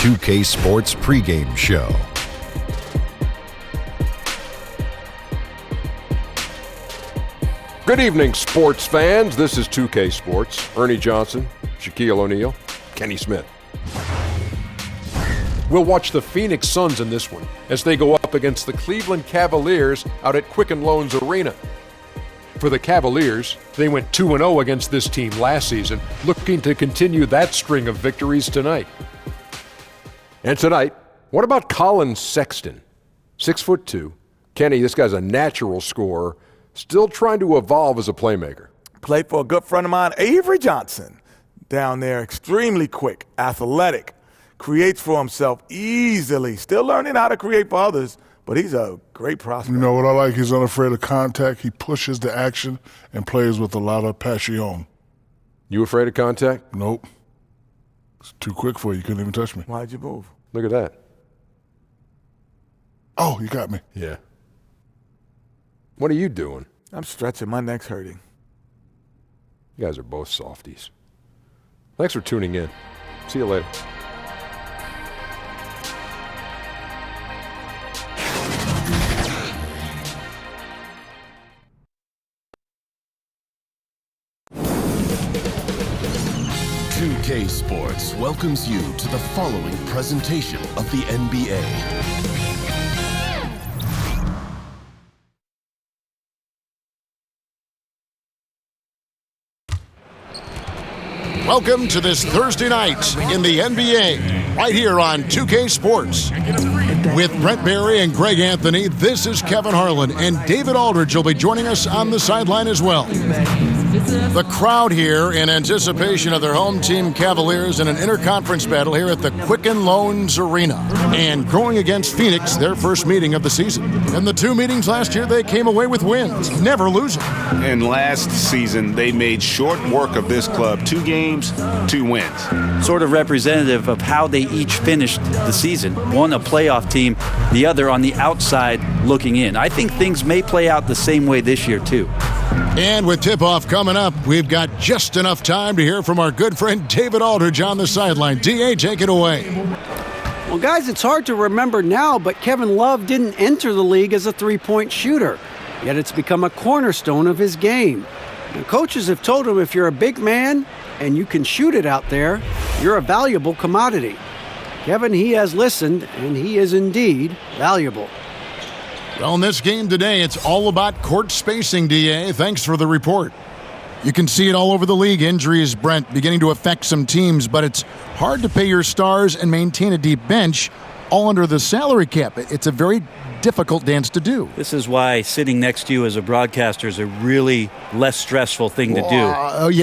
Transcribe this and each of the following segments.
2K Sports pregame show. Good evening, sports fans. This is 2K Sports. Ernie Johnson, Shaquille O'Neal, Kenny Smith. We'll watch the Phoenix Suns in this one as they go up against the Cleveland Cavaliers out at Quicken Arena. For the Cavaliers, they went 2-0 against this team last season, looking to continue that string of victories tonight. And tonight, what about Collin Sexton? 6'2". Kenny, this guy's a natural scorer, still trying to evolve as a playmaker. Played for a good friend of mine, Avery Johnson, down there. Extremely quick, athletic, creates for himself easily. Still learning how to create for others, but he's a great prospect. You know what I like? He's unafraid of contact. He pushes the action and plays with a lot of passion. You afraid of contact? Nope. It's too quick for you. You couldn't even touch me. Why'd you move? Look at that. Oh, you got me. Yeah. What are you doing? I'm stretching. My neck's hurting. You guys are both softies. Thanks for tuning in. See you later. K Sports welcomes you to the following presentation of the NBA. Welcome to this Thursday night in the NBA, right here on 2K Sports. With Brent Barry and Greg Anthony, this is Kevin Harlan, and David Aldridge will be joining us on the sideline as well. The crowd here in anticipation of their home team Cavaliers in an interconference battle here at the Quicken Arena. And going against Phoenix, their first meeting of the season. In the two meetings last year, they came away with wins, never losing. And last season, they made short work of this club. 2 games, 2 wins. Sort of representative of how they each finished the season. One a playoff team, the other on the outside looking in. I think things may play out the same way this year, too. And with tip-off coming up, we've got just enough time to hear from our good friend David Aldridge on the sideline. D.A., take it away. Well, guys, it's hard to remember now, but Kevin Love didn't enter the league as a three-point shooter. Yet it's become a cornerstone of his game. Now, coaches have told him if you're a big man and you can shoot it out there, you're a valuable commodity. Kevin, he has listened, and he is indeed valuable. Well, in this game today, it's all about court spacing, D.A. Thanks for the report. You can see it all over the league. Injuries, Brent, beginning to affect some teams, but it's hard to pay your stars and maintain a deep bench all under the salary cap. It's a very difficult dance to do. This is why sitting next to you as a broadcaster is a really less stressful thing to do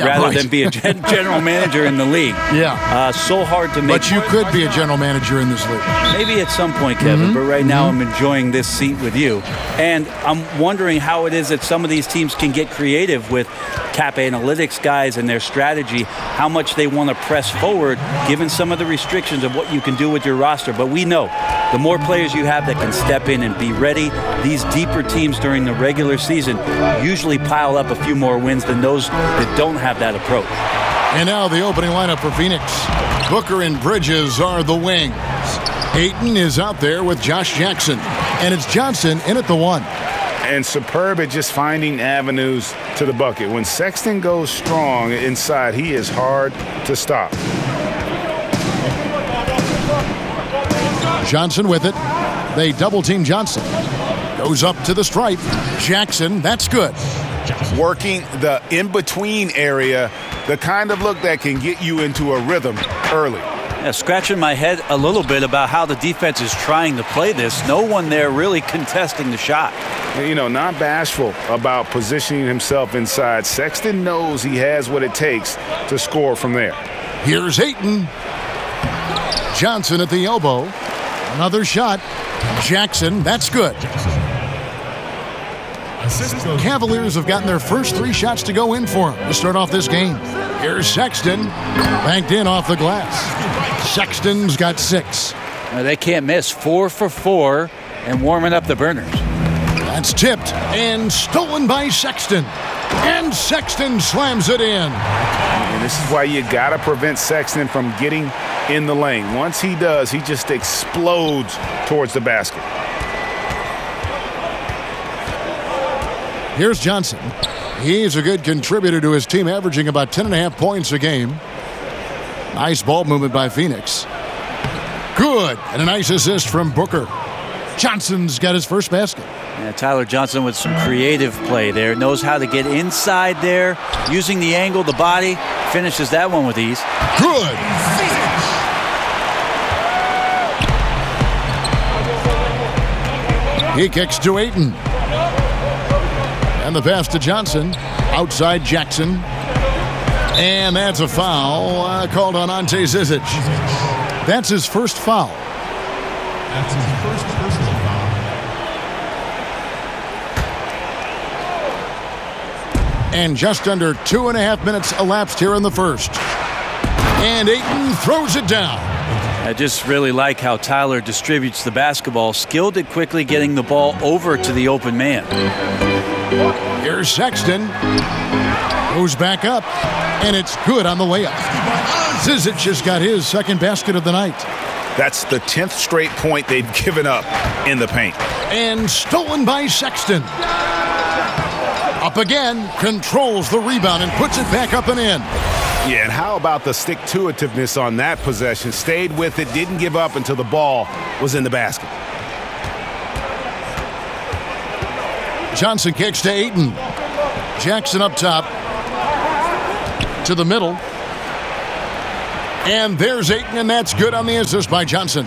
rather than be a general manager in the league. Yeah. So hard to make. But you could be a general manager in this league. Maybe at some point, Kevin, but right now I'm enjoying this seat with you. And I'm wondering how it is that some of these teams can get creative with cap analytics guys and their strategy, how much they want to press forward given some of the restrictions of what you can do with your roster. But we know the more players you have that can step in and be ready, these deeper teams during the regular season usually pile up a few more wins than those that don't have that approach. And now the opening lineup for Phoenix. Booker and Bridges are the wings. Ayton is out there with Josh Jackson. And it's Johnson in at the 1. And superb at just finding avenues to the bucket. When Sexton goes strong inside, he is hard to stop. Johnson with it. They double-team Johnson. Goes up to the stripe. Jackson, that's good. Working the in-between area, the kind of look that can get you into a rhythm early. Yeah, scratching my head a little bit about how the defense is trying to play this. No one there really contesting the shot. You know, not bashful about positioning himself inside. Sexton knows he has what it takes to score from there. Here's Ayton. Johnson at the elbow. Another shot. Jackson, that's good. Cavaliers have gotten their first 3 shots to go in for them to start off this game. Here's Sexton, banked in off the glass. Sexton's got 6. They can't miss. 4 for 4 and warming up the burners. That's tipped and stolen by Sexton. And Sexton slams it in. And this is why you got to prevent Sexton from getting in the lane. Once he does, he just explodes towards the basket. Here's Johnson. He's a good contributor to his team, averaging about 10.5 points a game. Nice ball movement by Phoenix. Good. And a nice assist from Booker. Johnson's got his first basket. Yeah, Tyler Johnson with some creative play there. Knows how to get inside there, using the angle, the body. Finishes that one with ease. Good. He kicks to Ayton. And the pass to Johnson. Outside Jackson. And that's a foul called on Ante Zizic. That's his first foul. That's his first personal foul. And just under 2.5 minutes elapsed here in the first. And Ayton throws it down. I just really like how Tyler distributes the basketball, skilled at quickly getting the ball over to the open man. Here's Sexton. Goes back up. And it's good on the layup. Zizic has got his second basket of the night. That's the 10th straight point they've given up in the paint. And stolen by Sexton. Up again, controls the rebound and puts it back up and in. Yeah, and how about the stick-to-itiveness on that possession? Stayed with it, didn't give up until the ball was in the basket. Johnson kicks to Ayton. Jackson up top. To the middle. And there's Ayton, and that's good on the assist by Johnson.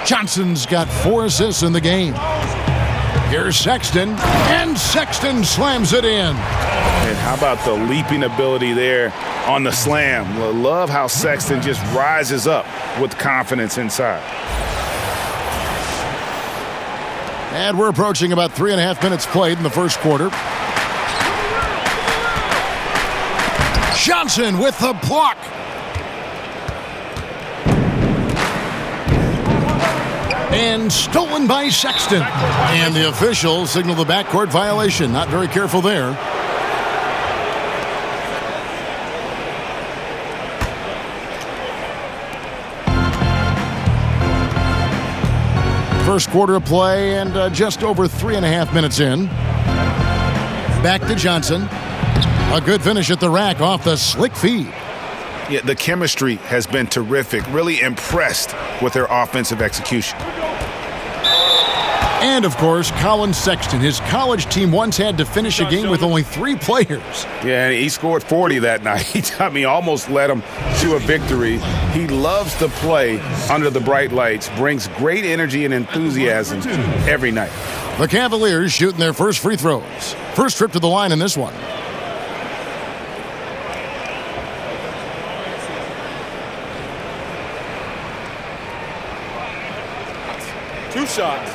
Johnson's got 4 assists in the game. Here's Sexton, and Sexton slams it in. And how about the leaping ability there on the slam? Love how Sexton just rises up with confidence inside. And we're approaching about 3.5 minutes played in the first quarter. Johnson with the block. And stolen by Sexton. And the officials signal the backcourt violation. Not very careful there. First quarter of play and just over 3.5 minutes in. Back to Johnson. A good finish at the rack off the slick feed. Yeah, the chemistry has been terrific. Really impressed with their offensive execution. And, of course, Collin Sexton. His college team once had to finish a game with only 3 players. Yeah, he scored 40 that night. I mean, almost led them to a victory. He loves to play under the bright lights, brings great energy and enthusiasm every night. The Cavaliers shooting their first free throws. First trip to the line in this one. Two shots.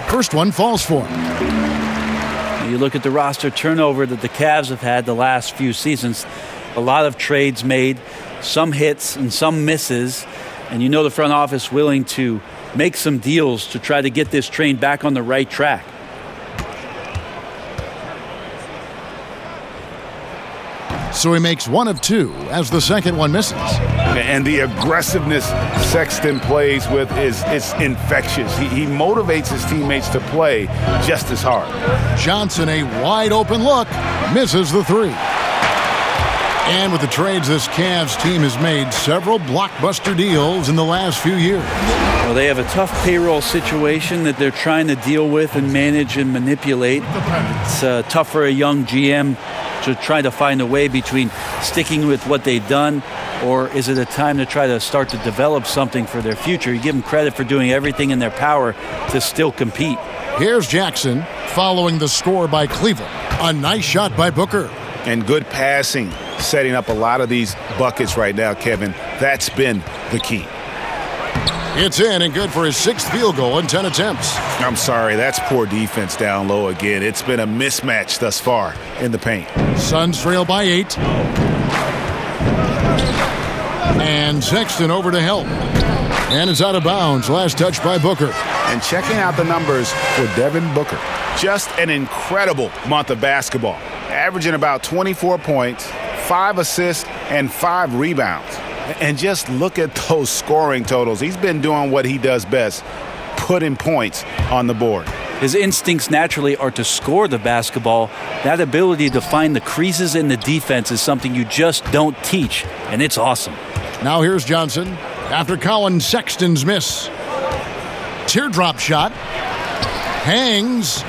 First one falls for him. You look at the roster turnover that the Cavs have had the last few seasons. A lot of trades made, some hits and some misses. And you know the front office willing to make some deals to try to get this train back on the right track. So he makes 1 of 2 as the second one misses. And the aggressiveness Sexton plays with is infectious. He motivates his teammates to play just as hard. Johnson, a wide open look, misses the 3. And with the trades, this Cavs team has made several blockbuster deals in the last few years. Well, they have a tough payroll situation that they're trying to deal with and manage and manipulate. It's tough for a young GM to try to find a way between sticking with what they've done, or is it a time to try to start to develop something for their future? You give them credit for doing everything in their power to still compete. Here's Jackson following the score by Cleveland. A nice shot by Booker. And good passing, setting up a lot of these buckets right now, Kevin. That's been the key. It's in and good for his 6th field goal in 10 attempts. I'm sorry, that's poor defense down low again. It's been a mismatch thus far in the paint. Suns trail by 8. And Sexton over to help. And it's out of bounds. Last touch by Booker. And checking out the numbers for Devin Booker. Just an incredible month of basketball, averaging about 24 points, 5 assists, and 5 rebounds. And just look at those scoring totals. He's been doing what he does best, putting points on the board. His instincts naturally are to score the basketball. That ability to find the creases in the defense is something you just don't teach, and it's awesome. Now here's Johnson after Collin Sexton's miss. Teardrop shot. Hangs.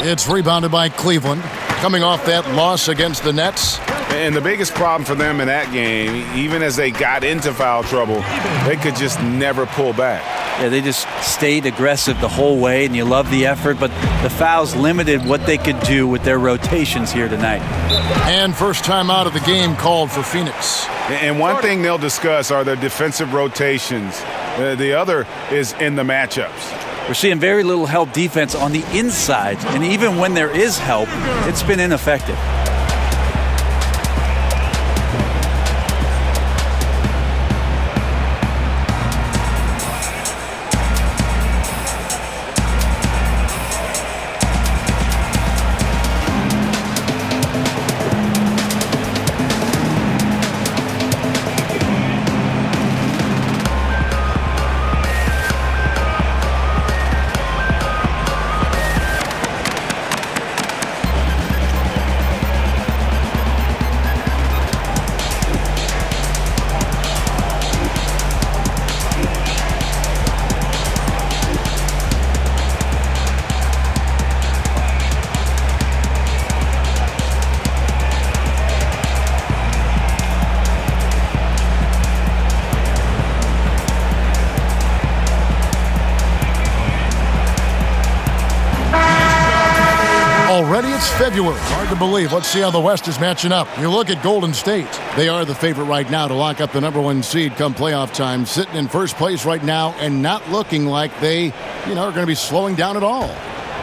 It's rebounded by Cleveland, coming off that loss against the Nets. And the biggest problem for them in that game, even as they got into foul trouble, they could just never pull back. Yeah, they just stayed aggressive the whole way, and you love the effort, but the fouls limited what they could do with their rotations here tonight. And first time out of the game called for Phoenix. And one thing they'll discuss are their defensive rotations. The other is in the matchups. We're seeing very little help defense on the inside, and even when there is help, it's been ineffective. Already it's February. Hard to believe. Let's see how the West is matching up. You look at Golden State. They are the favorite right now to lock up the #1 seed come playoff time, sitting in first place right now and not looking like they, are going to be slowing down at all.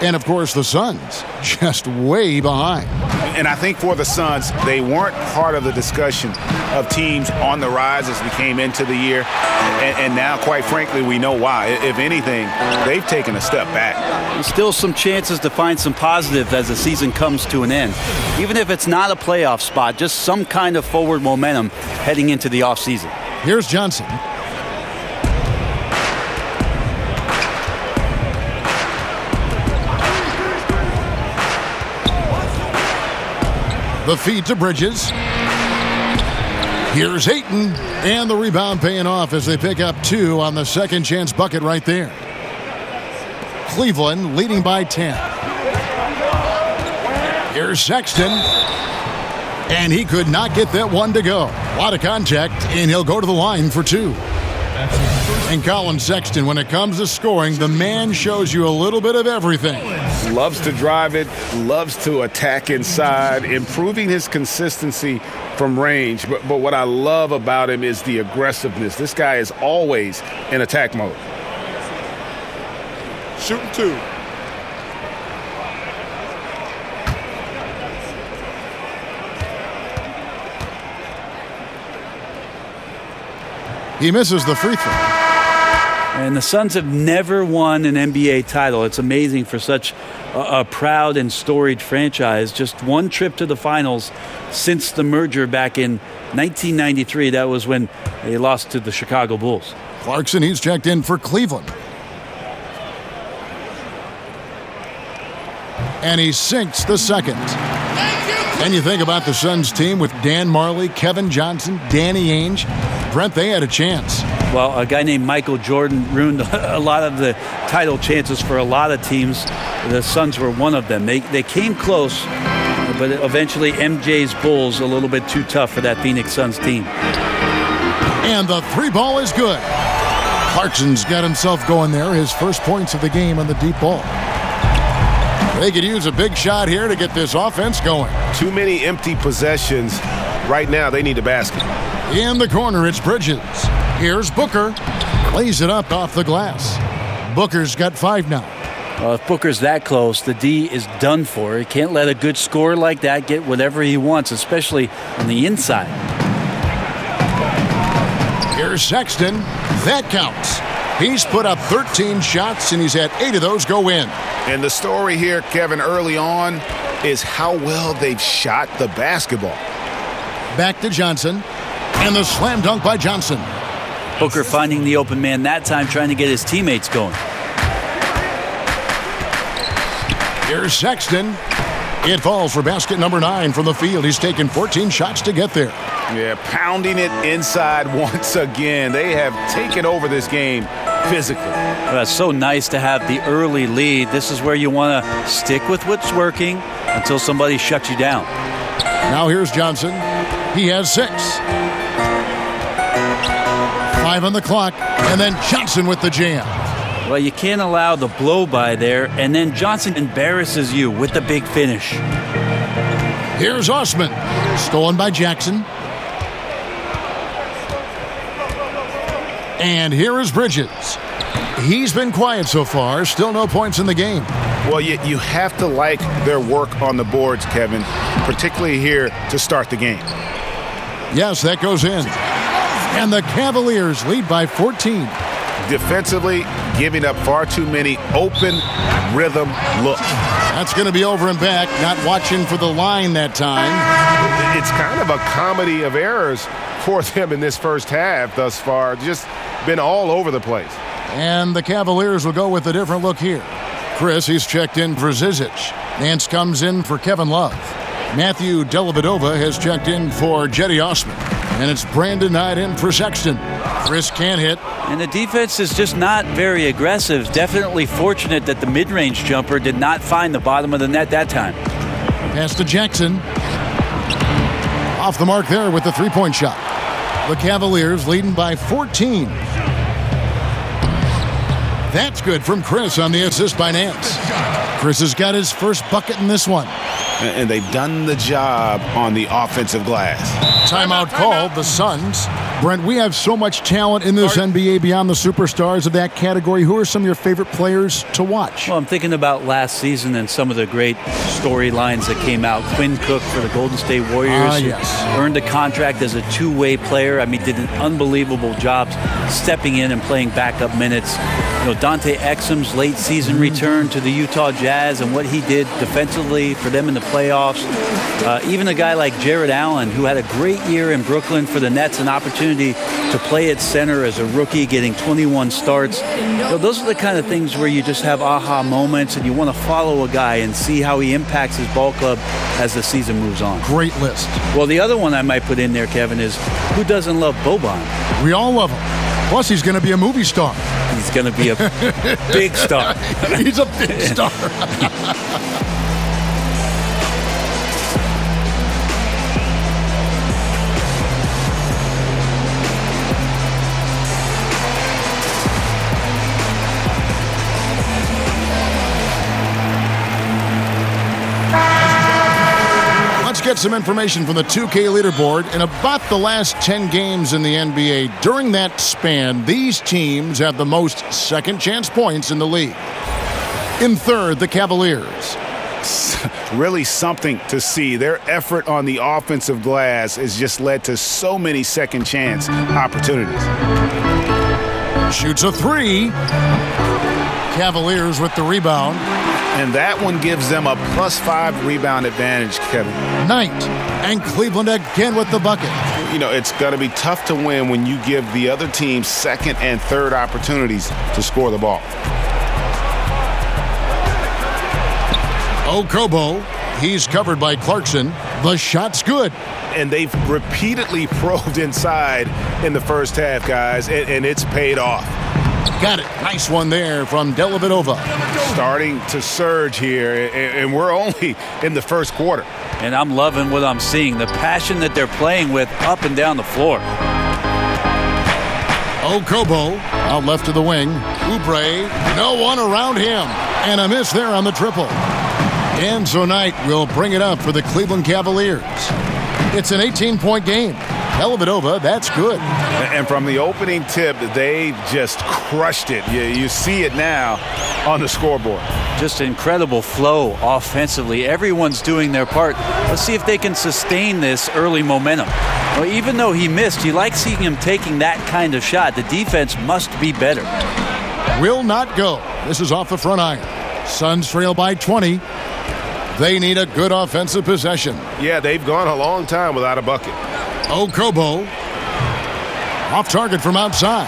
And, of course, the Suns just way behind. And I think for the Suns, they weren't part of the discussion of teams on the rise as we came into the year. And now, quite frankly, we know why. If anything, they've taken a step back. There's still some chances to find some positives as the season comes to an end. Even if it's not a playoff spot, just some kind of forward momentum heading into the offseason. Here's Johnson. The feed to Bridges. Here's Ayton, and the rebound paying off as they pick up 2 on the second chance bucket right there. Cleveland leading by 10. Here's Sexton, and he could not get that one to go. A lot of contact, and he'll go to the line for 2. And Collin Sexton, when it comes to scoring, the man shows you a little bit of everything. Loves to drive it, loves to attack inside, improving his consistency from range. But what I love about him is the aggressiveness. This guy is always in attack mode. Shooting 2. He misses the free throw. And the Suns have never won an NBA title. It's amazing for such a proud and storied franchise. Just one trip to the finals since the merger back in 1993. That was when they lost to the Chicago Bulls. Clarkson, he's checked in for Cleveland. And he sinks the second. And you think about the Suns team with Dan Marley, Kevin Johnson, Danny Ainge. Brent, they had a chance. Well, a guy named Michael Jordan ruined a lot of the title chances for a lot of teams. The Suns were one of them. They came close, but eventually MJ's Bulls a little bit too tough for that Phoenix Suns team. And the 3 ball is good. Clarkson's got himself going there. His first points of the game on the deep ball. They could use a big shot here to get this offense going. Too many empty possessions. Right now, they need a basket. In the corner, it's Bridges. Here's Booker. Lays it up off the glass. Booker's got 5 now. If Booker's that close, the D is done for. He can't let a good scorer like that get whatever he wants, especially on the inside. Here's Sexton. That counts. He's put up 13 shots, and he's had 8 of those go in. And the story here, Kevin, early on is how well they've shot the basketball. Back to Johnson, and the slam dunk by Johnson. Booker finding the open man that time, trying to get his teammates going. Here's Sexton. It falls for basket number 9 from the field. He's taken 14 shots to get there. Yeah, pounding it inside once again. They have taken over this game physically. Well, it's so nice to have the early lead. This is where you want to stick with what's working until somebody shuts you down. Now here's Johnson. He has 6. 5 on the clock, and then Johnson with the jam. Well, you can't allow the blow-by there, and then Johnson embarrasses you with the big finish. Here's Osman. Stolen by Jackson. And here is Bridges. He's been quiet so far. Still no points in the game. Well, you have to like their work on the boards, Kevin, particularly here to start the game. Yes, that goes in. And the Cavaliers lead by 14. Defensively, giving up far too many open rhythm looks. That's going to be over and back, not watching for the line that time. It's kind of a comedy of errors for them in this first half thus far. Just been all over the place. And the Cavaliers will go with a different look here. Chris, he's checked in for Zizic. Nance comes in for Kevin Love. Matthew Dellavedova has checked in for Jetty Osman. And it's Brandon Knight in for Sexton. Chris can't hit. And the defense is just not very aggressive. Definitely fortunate that the mid-range jumper did not find the bottom of the net that time. Pass to Jackson. Off the mark there with the three-point shot. The Cavaliers leading by 14. That's good from Chris on the assist by Nance. Chris has got his first bucket in this one. And they've done the job on the offensive glass. Timeout called, the Suns. Brent, we have so much talent in this NBA beyond the superstars of that category. Who are some of your favorite players to watch? Well, I'm thinking about last season and some of the great storylines that came out. Quinn Cook for the Golden State Warriors. Yes. Earned a contract as a two-way player. I mean, did an unbelievable job stepping in and playing backup minutes. You know, Dante Exum's late season return to the Utah Jazz and what he did defensively for them in the playoffs. Even a guy like Jared Allen, who had a great year in Brooklyn for the Nets, an opportunity to play at center as a rookie, getting 21 starts. You know, those are the kind of things where you just have aha moments and you want to follow a guy and see how he impacts his ball club as the season moves on. Great list. Well, the other one I might put in there, Kevin, is who doesn't love Boban? We all love him. Plus, he's going to be a movie star. He's going to be a big star. He's a big star. Get some information from the 2K leaderboard. In about the last 10 games in the NBA, during that span, these teams have the most second chance points in the league. In third, the Cavaliers. Really something to see. Their effort on the offensive glass has just led to so many second chance opportunities. Shoots a three. Cavaliers with the rebound. And that one gives them a +5 rebound advantage, Kevin. Knight and Cleveland again with the bucket. You know, it's going to be tough to win when you give the other team second and third opportunities to score the ball. Okobo, he's covered by Clarkson. The shot's good. And they've repeatedly probed inside in the first half, guys, and it's paid off. Got it. Nice one there from Dellavedova. Starting to surge here, and we're only in the first quarter. And I'm loving what I'm seeing, the passion that they're playing with up and down the floor. Okobo out left to the wing. Oubre, no one around him. And a miss there on the triple. And so Knight will bring it up for the Cleveland Cavaliers. It's an 18-point game. Dellavedova, that's good. And from the opening tip, they just crushed it. You see it now on the scoreboard. Just incredible flow offensively. Everyone's doing their part. Let's see if they can sustain this early momentum. Well, even though he missed, you like seeing him taking that kind of shot. The defense must be better. will not go. This is off the front iron. Suns trail by 20. They need a good offensive possession. Yeah, they've gone a long time without a bucket. Okobo. Off target from outside.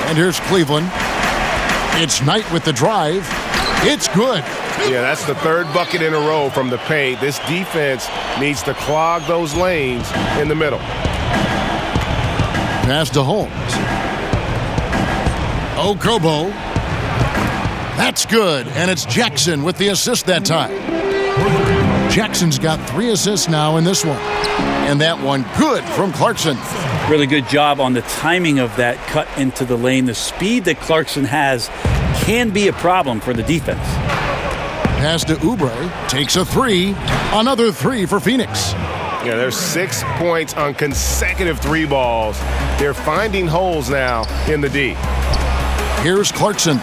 And here's Cleveland. It's Knight with the drive. It's good. Yeah, that's the third bucket in a row from the paint. This defense needs to clog those lanes in the middle. Pass to Holmes. Okobo. That's good, and it's Jackson with the assist that time. Jackson's got 3 assists now in this one. And that one good from Clarkson. Really good job on the timing of that cut into the lane. The speed that Clarkson has can be a problem for the defense. Pass to Oubre. Takes a 3. Another 3 for Phoenix. Yeah, there's 6 points on consecutive 3 balls. They're finding holes now in the D. Here's Clarkson.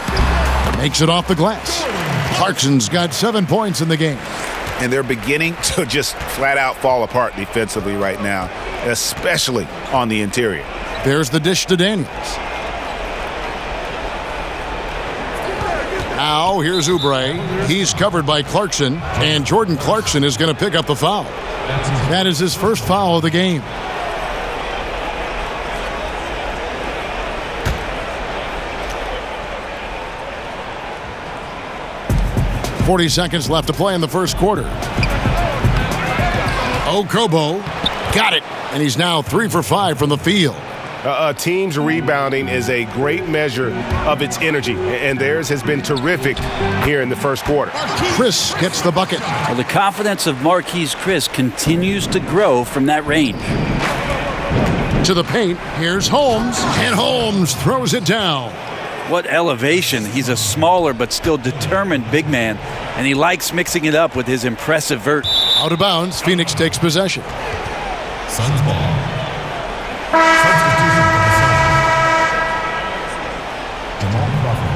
Makes it off the glass. Clarkson's got 7 points in the game. And they're beginning to just flat out fall apart defensively right now, especially on the interior. There's the dish to Daniels. Now here's Oubre. He's covered by Clarkson, and Jordan Clarkson is going to pick up the foul. That is his first foul of the game. .40 seconds left to play in the first quarter. Okobo got it, and he's now 3 for 5 from the field. A team's rebounding is a great measure of its energy, and theirs has been terrific here in the first quarter. Chris gets the bucket. Well, the confidence of Marquise Chris continues to grow from that range. To the paint, here's Holmes, and Holmes throws it down. What elevation. He's a smaller but still determined big man, and he likes mixing it up with his impressive vert. Out of bounds, Phoenix takes possession. Suns ball. Substitution for the Suns. Jamal Crawford.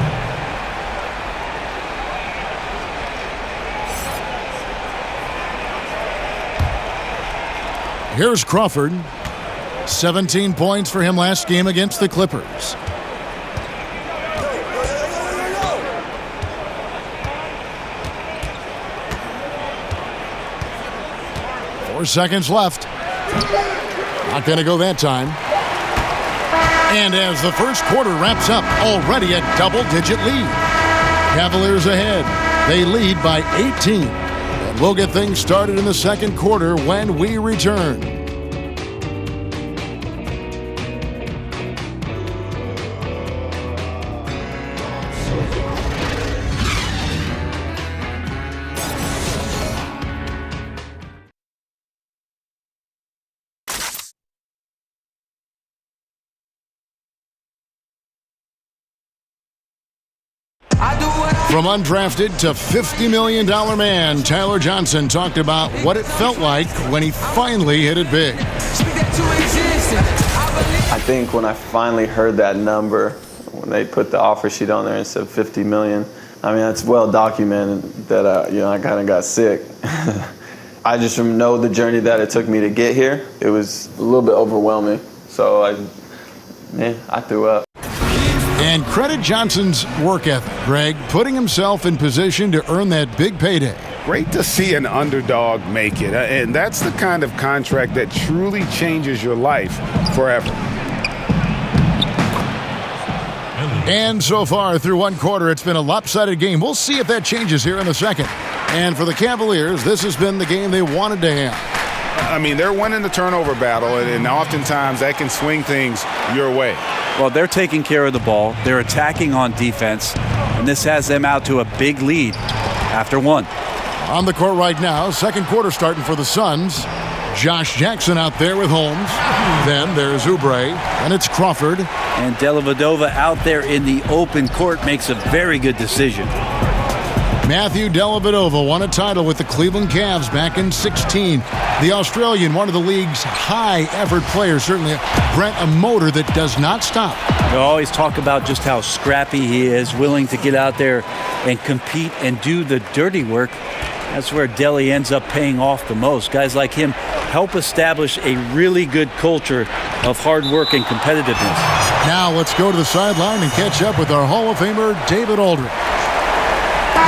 Here's Crawford. 17 points for him last game against the Clippers. Seconds left. Not going to go that time. And as the first quarter wraps up, already a double-digit lead. Cavaliers ahead. They lead by 18. And we'll get things started in the second quarter when we return. From undrafted to $50 million man, Tyler Johnson talked about what it felt like when he finally hit it big. I think when I finally heard that number, when they put the offer sheet on there and said $50 million, I mean, it's well documented that I kind of got sick. I just know the journey that it took me to get here. It was a little bit overwhelming, so I threw up. And credit Johnson's work ethic, Greg, putting himself in position to earn that big payday. Great to see an underdog make it, and that's the kind of contract that truly changes your life forever. And so far through one quarter, it's been a lopsided game. We'll see if that changes here in the second. And for the Cavaliers, this has been the game they wanted to have. I mean, they're winning the turnover battle, and oftentimes that can swing things your way. Well, they're taking care of the ball. They're attacking on defense, and this has them out to a big lead after one. On the court right now, second quarter starting for the Suns. Josh Jackson out there with Holmes. Then there's Oubre, and it's Crawford. And Dellavedova out there in the open court makes a very good decision. Matthew Dellavedova won a title with the Cleveland Cavs back in 2016. The Australian, one of the league's high-effort players, certainly a motor that does not stop. You always talk about just how scrappy he is, willing to get out there and compete and do the dirty work. That's where Deli ends up paying off the most. Guys like him help establish a really good culture of hard work and competitiveness. Now let's go to the sideline and catch up with our Hall of Famer, David Aldridge.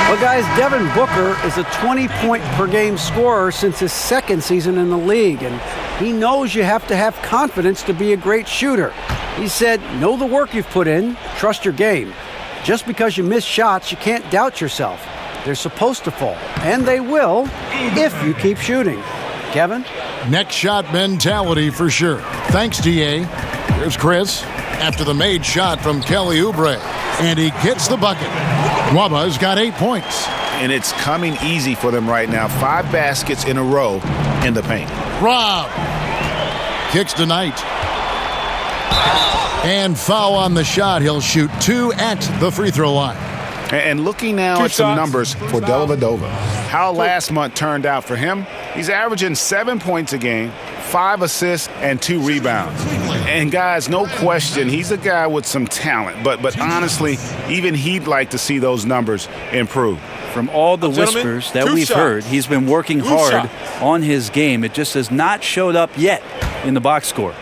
Well, guys, Devin Booker is a 20-point-per-game scorer since his second season in the league, and he knows you have to have confidence to be a great shooter. He said, know the work you've put in, trust your game. Just because you miss shots, you can't doubt yourself. They're supposed to fall, and they will if you keep shooting. Kevin? Next shot mentality for sure. Thanks, DA. Here's Chris after the made shot from Kelly Oubre, and he gets the bucket. Waba's got 8 points. And it's coming easy for them right now. 5 baskets in a row in the paint. Rob kicks tonight. And foul on the shot. He'll shoot 2 at the free throw line. And looking now at some numbers for Dellavedova. How last month turned out for him. He's averaging 7 points a game, 5 assists, and 2 rebounds. And guys, no question, he's a guy with some talent. But honestly, even he'd like to see those numbers improve. From all the whispers that we've heard, he's been working hard on his game. It just has not showed up yet in the box score.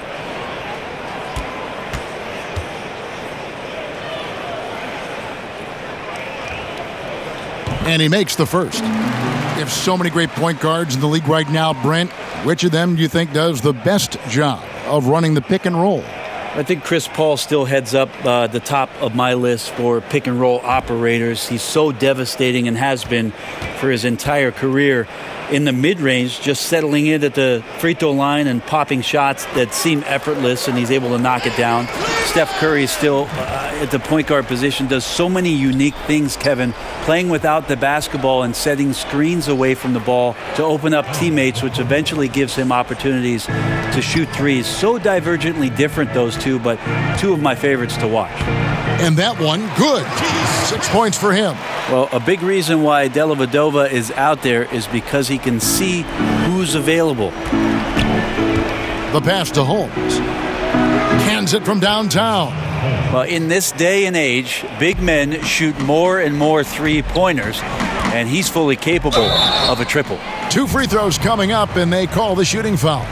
And he makes the first. You have so many great point guards in the league right now, Brent. Which of them do you think does the best job of running the pick and roll? I think Chris Paul still heads up the top of my list for pick and roll operators. He's so devastating and has been for his entire career in the mid-range, just settling in at the free throw line and popping shots that seem effortless, and he's able to knock it down. Steph Curry still at the point guard position does so many unique things, Kevin, playing without the basketball and setting screens away from the ball to open up teammates, which eventually gives him opportunities to shoot threes. So divergently different, those two, but two of my favorites to watch. And that one, good. 6 points for him. Well, a big reason why Dellavedova is out there is because he can see who's available. The pass to Holmes. Cans it from downtown. Well, in this day and age, big men shoot more and more three-pointers, and he's fully capable of a triple. 2 free throws coming up, and they call the shooting foul.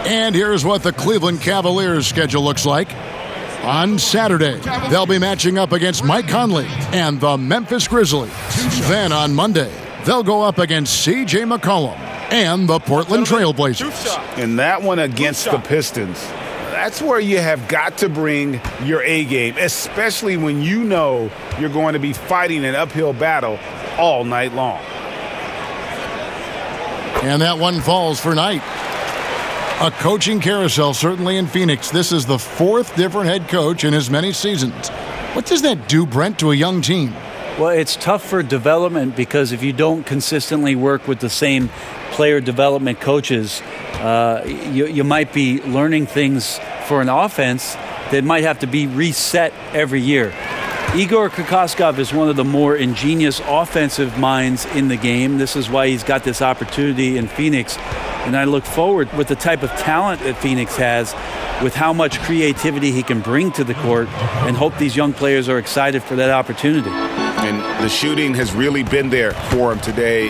And here's what the Cleveland Cavaliers schedule looks like. On Saturday, they'll be matching up against Mike Conley and the Memphis Grizzlies. Then on Monday, they'll go up against C.J. McCollum and the Portland Trailblazers. And that one against the Pistons. That's where you have got to bring your A game, especially when you know you're going to be fighting an uphill battle all night long. And that one falls for Knight. A coaching carousel, certainly in Phoenix. This is the 4th different head coach in as many seasons. What does that do, Brent, to a young team? Well, it's tough for development because if you don't consistently work with the same player development coaches, you might be learning things for an offense that might have to be reset every year. Igor Kokoskov is one of the more ingenious offensive minds in the game. This is why he's got this opportunity in Phoenix. And I look forward with the type of talent that Phoenix has, with how much creativity he can bring to the court, and hope these young players are excited for that opportunity. And the shooting has really been there for him today,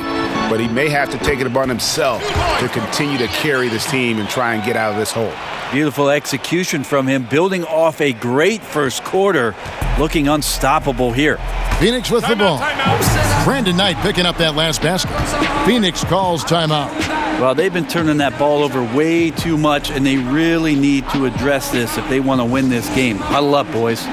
but he may have to take it upon himself to continue to carry this team and try and get out of this hole. Beautiful execution from him, building off a great first quarter, looking unstoppable here. Phoenix with the ball. Brandon Knight picking up that last basket. Phoenix calls timeout. Well, they've been turning that ball over way too much, and they really need to address this if they want to win this game. Huddle up, boys.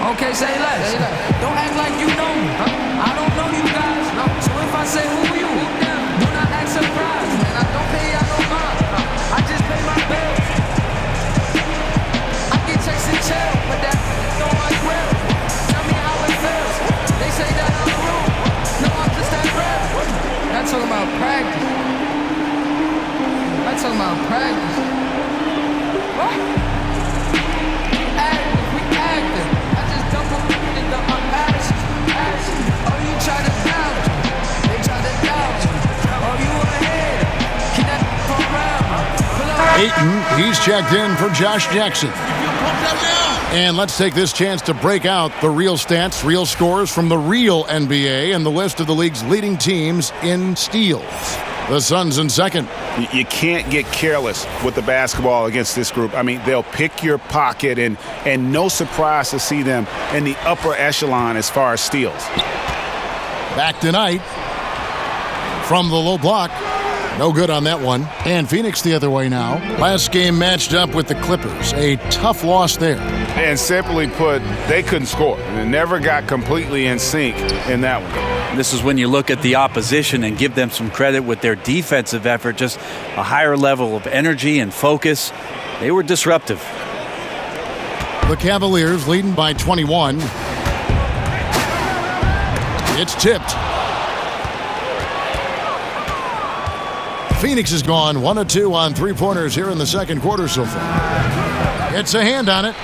Okay, say less. Don't act like you know me. I don't know you guys. So if I say who you, do not act surprised. And I don't pay out no mind. I just pay my bills. I get checks and chill, but that on my grill. Tell me how it feels. They say that I'm rude. No, I'm just that real. Not talking about practice. Not talking about practice. What? We acting. Ayton, he's checked in for Josh Jackson. And let's take this chance to break out the real stats, real scores from the real NBA and the list of the league's leading teams in steals. The Suns in second. You can't get careless with the basketball against this group. I mean, they'll pick your pocket, and no surprise to see them in the upper echelon as far as steals. Back tonight from the low block. No good on that one. And Phoenix the other way now. Last game matched up with the Clippers. A tough loss there. And simply put, they couldn't score. They never got completely in sync in that one. This is when you look at the opposition and give them some credit with their defensive effort, just a higher level of energy and focus. They were disruptive. The Cavaliers leading by 21. It's tipped. Phoenix has gone 1 of 2 on three-pointers here in the second quarter so far. It's a hand on it.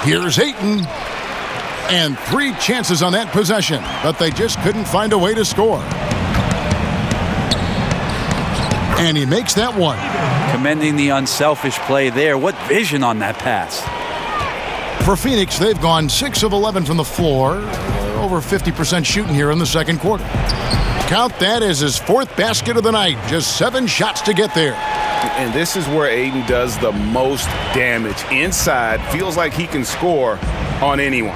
Here's Ayton. And 3 chances on that possession, but they just couldn't find a way to score. And he makes that one. Commending the unselfish play there. What vision on that pass. For Phoenix, they've gone 6 of 11 from the floor. Over 50% shooting here in the second quarter. Count that as his 4th basket of the night. Just 7 shots to get there. And this is where Ayton does the most damage. Inside, feels like he can score on anyone.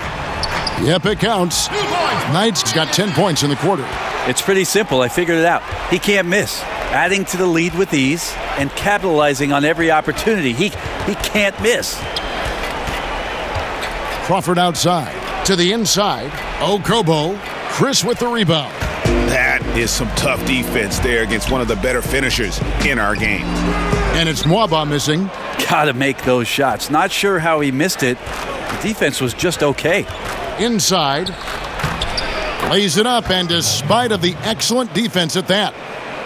Yep, it counts. Knight's got 10 points in the quarter. It's pretty simple. I figured it out. He can't miss. Adding to the lead with ease and capitalizing on every opportunity. He can't miss. Crawford outside. To the inside. Okobo. Chris with the rebound. That is some tough defense there against one of the better finishers in our game. And it's Mwaba missing. Gotta make those shots. Not sure how he missed it. The defense was just okay. Inside. Lays it up, and despite of the excellent defense at that.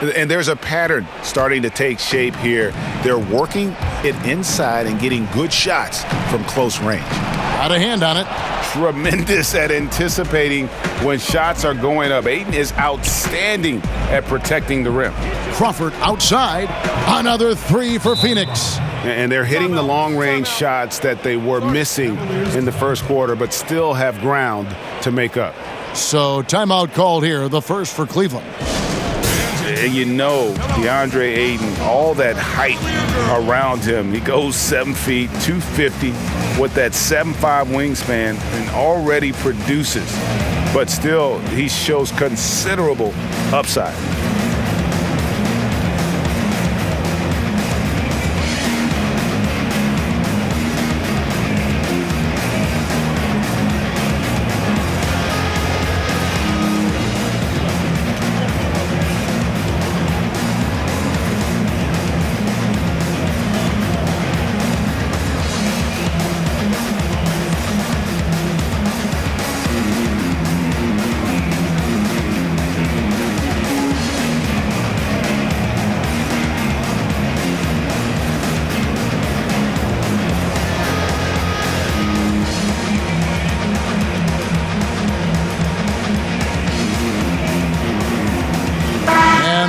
And there's a pattern starting to take shape here. They're working it inside and getting good shots from close range. Got a hand on it. Tremendous at anticipating when shots are going up. Ayton is outstanding at protecting the rim. Crawford outside. Another 3 for Phoenix. And they're hitting the long-range shots that they were missing in the first quarter, but still have ground to make up. So timeout called here, the first for Cleveland. And you know, DeAndre Ayton, all that height around him. He goes 7 feet, 250 with that 7'5" wingspan and already produces. But still, he shows considerable upside.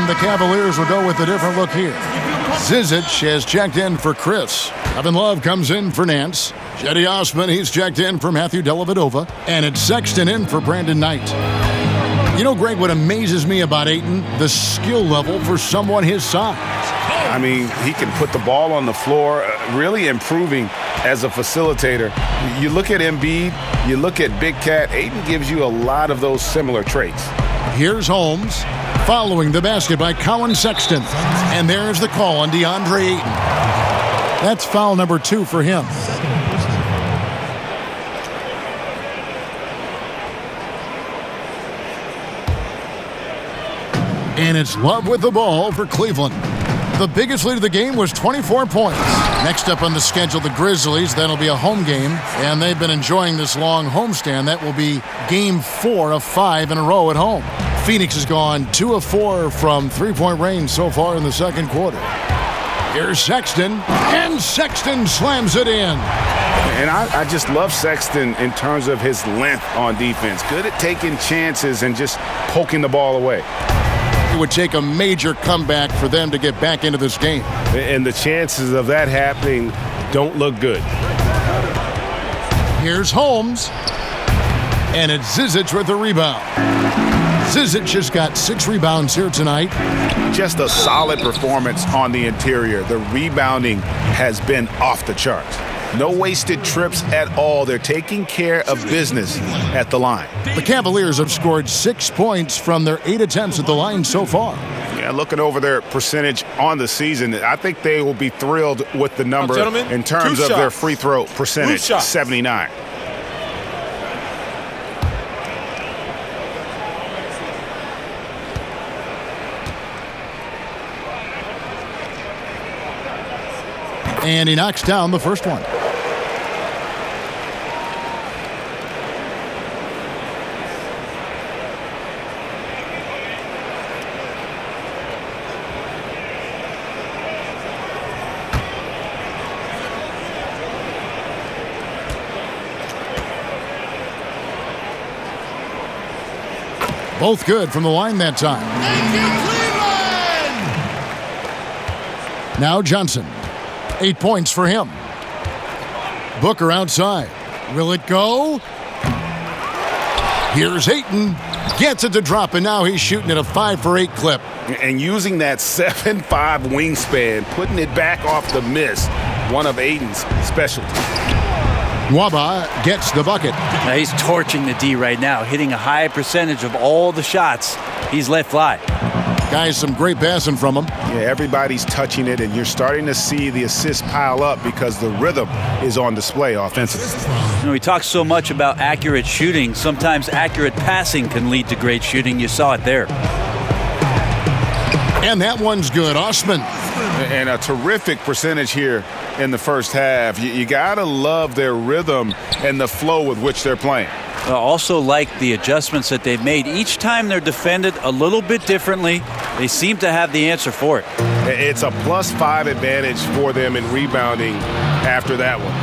The Cavaliers will go with a different look here. Zizic has checked in for Chris. Kevin Love comes in for Nance. Jetty Osman, he's checked in for Matthew Dellavedova. And it's Sexton in for Brandon Knight. You know, Greg, what amazes me about Ayton, the skill level for someone his size. I mean, he can put the ball on the floor, really improving as a facilitator. You look at Embiid, you look at Big Cat, Ayton gives you a lot of those similar traits. Here's Holmes. Following the basket by Collin Sexton. And there's the call on DeAndre Ayton. That's foul number 2 for him. And it's Love with the ball for Cleveland. The biggest lead of the game was 24 points. Next up on the schedule, the Grizzlies. That'll be a home game, and they've been enjoying this long homestand. That will be game 4 of 5 in a row at home. Phoenix has gone 2 of 4 from three-point range so far in the second quarter. Here's Sexton, and Sexton slams it in. And I just love Sexton in terms of his length on defense. Good at taking chances and just poking the ball away. would take a major comeback for them to get back into this game. And the chances of that happening don't look good. Here's Holmes. And it's Zizic with the rebound. Zizic just got 6 rebounds here tonight. Just a solid performance on the interior. The rebounding has been off the charts. No wasted trips at all. They're taking care of business at the line. The Cavaliers have scored 6 points from their 8 attempts at the line so far. Yeah, looking over their percentage on the season, I think they will be thrilled with the number in terms of their free throw percentage, 79. And he knocks down the first one. Both good from the line that time. Now Johnson. 8 points for him. Booker outside. Will it go? Here's Ayton. Gets it to drop, and now he's shooting at a 5 for 8 clip. And using that 7'5 wingspan, putting it back off the miss, one of Ayton's specialties. Nwaba gets the bucket. Now he's torching the D right now, hitting a high percentage of all the shots he's let fly. Guys, some great passing from him. Yeah, everybody's touching it, and you're starting to see the assists pile up because the rhythm is on display offensively. You know, we talk so much about accurate shooting. Sometimes accurate passing can lead to great shooting. You saw it there. And that one's good. Osman. And a terrific percentage here in the first half. You got to love their rhythm and the flow with which they're playing. I also like the adjustments that they've made. Each time they're defended a little bit differently, they seem to have the answer for it. It's a +5 advantage for them in rebounding after that one.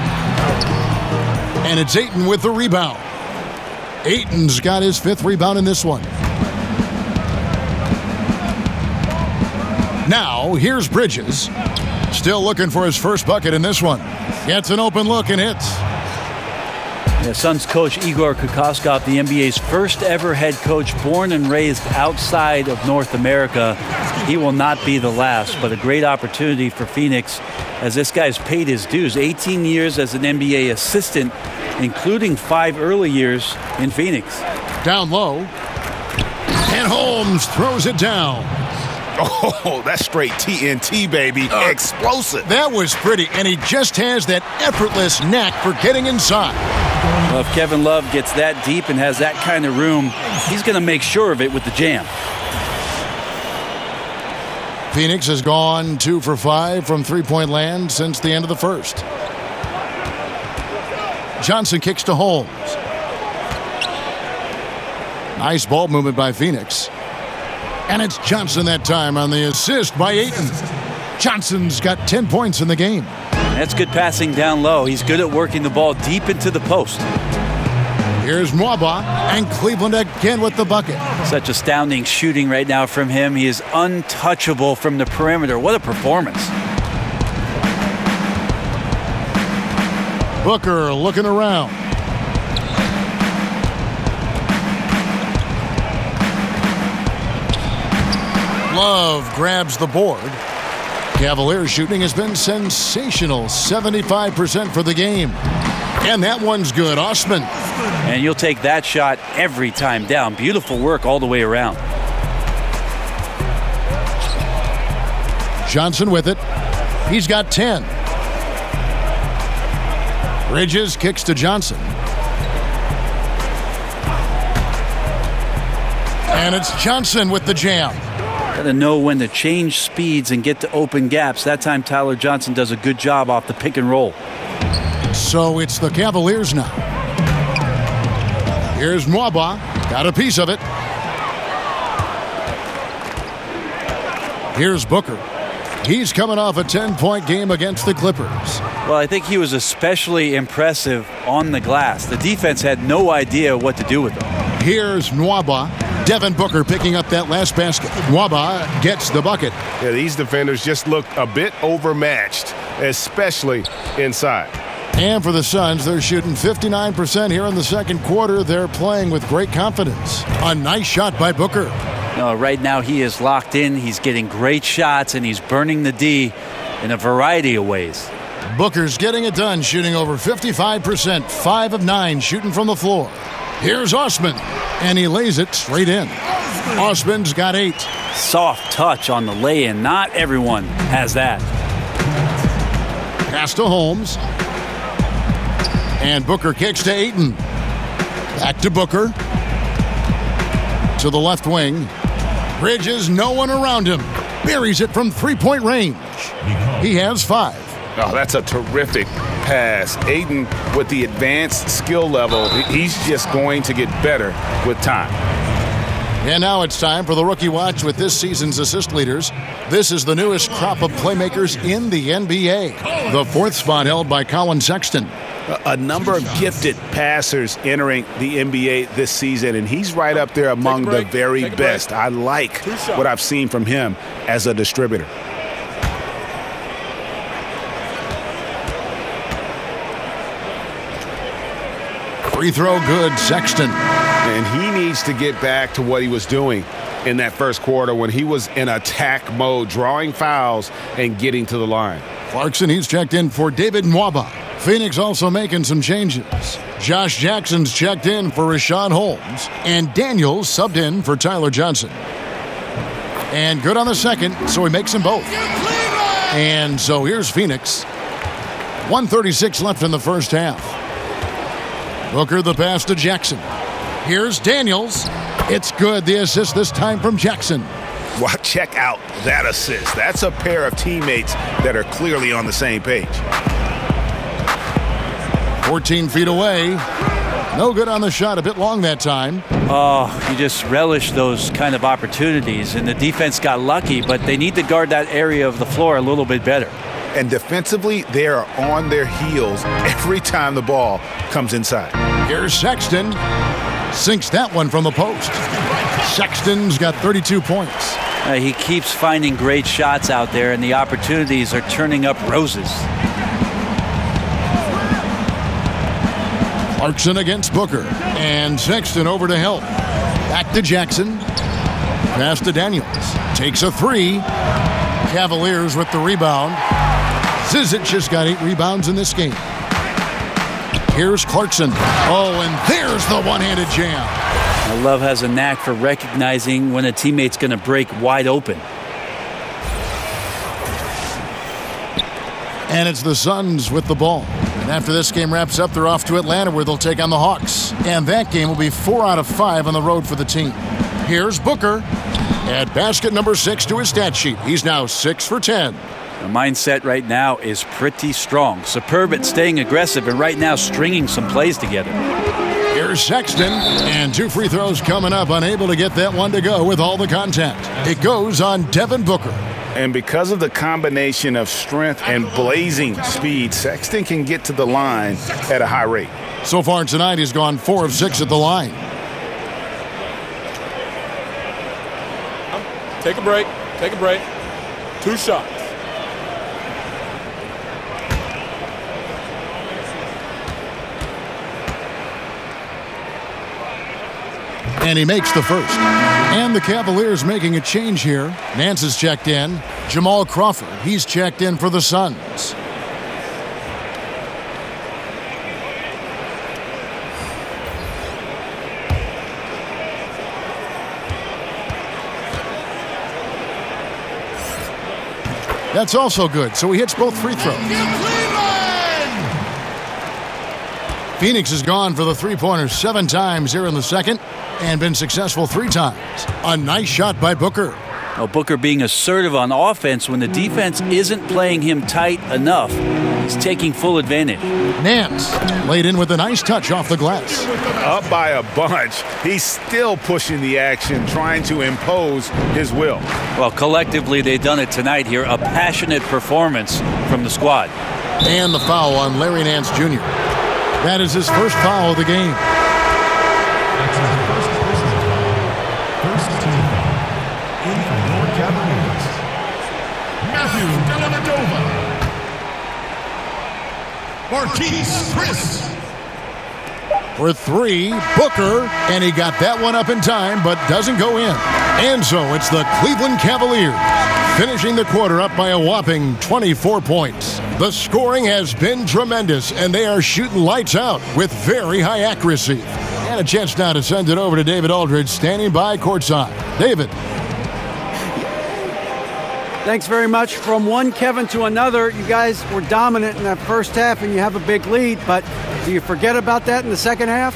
And it's Ayton with the rebound. Ayton's got his 5th rebound in this one. Now, here's Bridges. Still looking for his first bucket in this one. Gets an open look and hits. Yeah, Suns coach Igor Kokoskov, the NBA's first ever head coach, born and raised outside of North America. He will not be the last, but a great opportunity for Phoenix as this guy's paid his dues. 18 years as an NBA assistant, including 5 early years in Phoenix. Down low. And Holmes throws it down. Oh, that's straight TNT, baby. Explosive. That was pretty, and he just has that effortless knack for getting inside. Well, if Kevin Love gets that deep and has that kind of room, he's going to make sure of it with the jam. Phoenix has gone 2 for 5 from three-point land since the end of the first. Johnson kicks to Holmes. Nice ball movement by Phoenix. And it's Johnson that time on the assist by Ayton. Johnson's got 10 points in the game. That's good passing down low. He's good at working the ball deep into the post. Here's Nwaba, and Cleveland again with the bucket. Such astounding shooting right now from him. He is untouchable from the perimeter. What a performance. Booker looking around. Love grabs the board. Cavaliers shooting has been sensational. 75% for the game. And that one's good. Osman. And you'll take that shot every time down. Beautiful work all the way around. Johnson with it. He's got 10. Bridges kicks to Johnson. And it's Johnson with the jam. Got to know when to change speeds and get to open gaps. That time Tyler Johnson does a good job off the pick and roll. So it's the Cavaliers now. Here's Nwaba. Got a piece of it. Here's Booker. He's coming off a 10-point game against the Clippers. Well, I think he was especially impressive on the glass. The defense had no idea what to do with him. Here's Nwaba. Devin Booker picking up that last basket. Nwaba gets the bucket. Yeah, these defenders just look a bit overmatched, especially inside. And for the Suns, they're shooting 59% here in the second quarter. They're playing with great confidence. A nice shot by Booker. No, right now he is locked in. He's getting great shots, and he's burning the D in a variety of ways. Booker's getting it done, shooting over 55%, 5 of 9 shooting from the floor. Here's Osman, and he lays it straight in. Osman's got 8. Soft touch on the lay-in. Not everyone has that. Pass to Holmes. And Booker kicks to Ayton. Back to Booker. To the left wing. Bridges, no one around him. Buries it from three-point range. He has 5. Oh, that's a terrific pass. Ayton, with the advanced skill level, he's just going to get better with time. And now it's time for the Rookie Watch with this season's assist leaders. This is the newest crop of playmakers in the NBA. The 4th spot held by Collin Sexton. A number of gifted passers entering the NBA this season, and he's right up there among the very best. I like what I've seen from him as a distributor. Free throw good, Sexton. And he needs to get back to what he was doing in that first quarter when he was in attack mode, drawing fouls and getting to the line. Clarkson, he's checked in for David Nwaba. Phoenix also making some changes. Josh Jackson's checked in for Rashawn Holmes. And Daniels subbed in for Tyler Johnson. And good on the second, so he makes them both. And so here's Phoenix. 1:36 left in the first half. Booker the pass to Jackson. Here's Daniels. It's good. The assist this time from Jackson. Wow, check out that assist. That's a pair of teammates that are clearly on the same page. 14 feet away. No good on the shot. A bit long that time. Oh, you just relish those kind of opportunities. And the defense got lucky, but they need to guard that area of the floor a little bit better. And defensively, they are on their heels every time the ball comes inside. Here's Sexton. Sinks that one from the post. Sexton's got 32 points. He keeps finding great shots out there, and the opportunities are turning up roses. Clarkson against Booker. And Sexton over to help. Back to Jackson. Pass to Daniels. Takes a 3. Cavaliers with the rebound. Zizic has got 8 rebounds in this game. Here's Clarkson. Oh, and there's the one-handed jam. Love has a knack for recognizing when a teammate's going to break wide open. And it's the Suns with the ball. And after this game wraps up, they're off to Atlanta where they'll take on the Hawks. And that game will be 4 out of 5 on the road for the team. Here's Booker. At basket number 6 to his stat sheet. He's now 6 for 10. The mindset right now is pretty strong. Superb at staying aggressive and right now stringing some plays together. Here's Sexton, and 2 free throws coming up, unable to get that one to go with all the contact. It goes on Devin Booker. And because of the combination of strength and blazing speed, Sexton can get to the line at a high rate. So far tonight, he's gone 4 of 6 at the line. Take a break. Take a break. 2 shots. And he makes the first. And the Cavaliers making a change here. Nance is checked in. Jamal Crawford, he's checked in for the Suns. That's also good, so he hits both free throws. Phoenix has gone for the three-pointers 7 times here in the second and been successful 3 times. A nice shot by Booker. Well, Booker being assertive on offense when the defense isn't playing him tight enough. He's taking full advantage. Nance laid in with a nice touch off the glass. Up by a bunch. He's still pushing the action, trying to impose his will. Well, collectively, they've done it tonight here. A passionate performance from the squad. And the foul on Larry Nance Jr. That is his first foul of the game. Marquise Chris. For three, Booker, and he got that one up in time, but doesn't go in. And so it's the Cleveland Cavaliers finishing the quarter up by a whopping 24 points. The scoring has been tremendous, and they are shooting lights out with very high accuracy. And a chance now to send it over to David Aldridge, standing by courtside. David. Thanks very much. From one Kevin to another, you guys were dominant in that first half, and you have a big lead, but do you forget about that in the second half?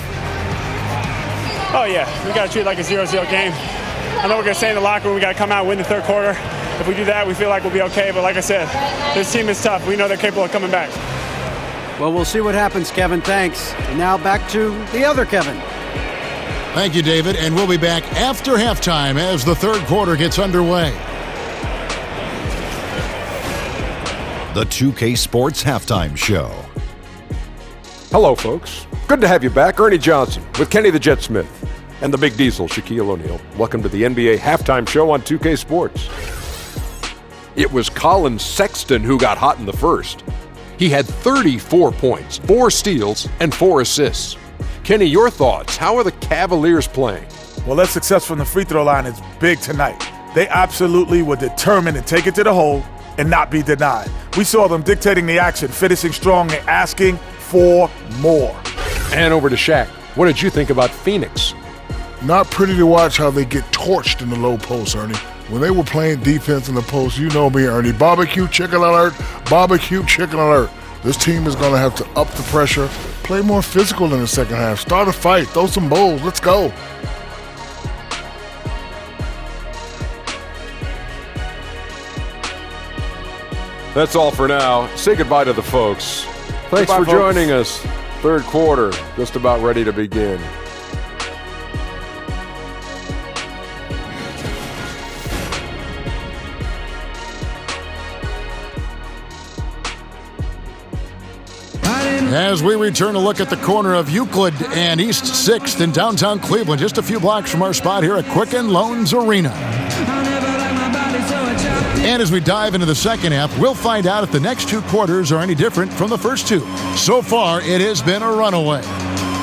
Oh, yeah. We got to treat it like a 0-0 game. I know we're going to stay in the locker room. We got to come out and win the third quarter. If we do that, we feel like we'll be okay. But like I said, this team is tough. We know they're capable of coming back. Well, we'll see what happens, Kevin. Thanks. And now back to the other Kevin. Thank you, David. And we'll be back after halftime as the third quarter gets underway. The 2K Sports Halftime Show. Hello, folks. Good to have you back. Ernie Johnson with Kenny the Jet Smith and the Big Diesel, Shaquille O'Neal. Welcome to the NBA Halftime Show on 2K Sports. It was Collin Sexton who got hot in the first. He had 34 points, 4 steals, and 4 assists. Kenny, your thoughts? How are the Cavaliers playing? Well, their success from the free throw line is big tonight. They absolutely were determined to take it to the hole and not be denied. We saw them dictating the action, finishing strong and asking for more. And over to Shaq. What did you think about Phoenix? Not pretty to watch how they get torched in the low post, Ernie. When they were playing defense in the post, you know me, Ernie. Barbecue chicken alert, barbecue chicken alert. This team is going to have to up the pressure, play more physical in the second half, start a fight, throw some bowls, let's go. That's all for now. Say goodbye to the folks. Thanks Goodbye, for joining us. Third quarter, just about ready to begin. As we return to look at the corner of Euclid and East 6th in downtown Cleveland, just a few blocks from our spot here at Quicken Loans Arena. And as we dive into the second half, we'll find out if the next 2 quarters are any different from the first 2. So far, it has been a runaway.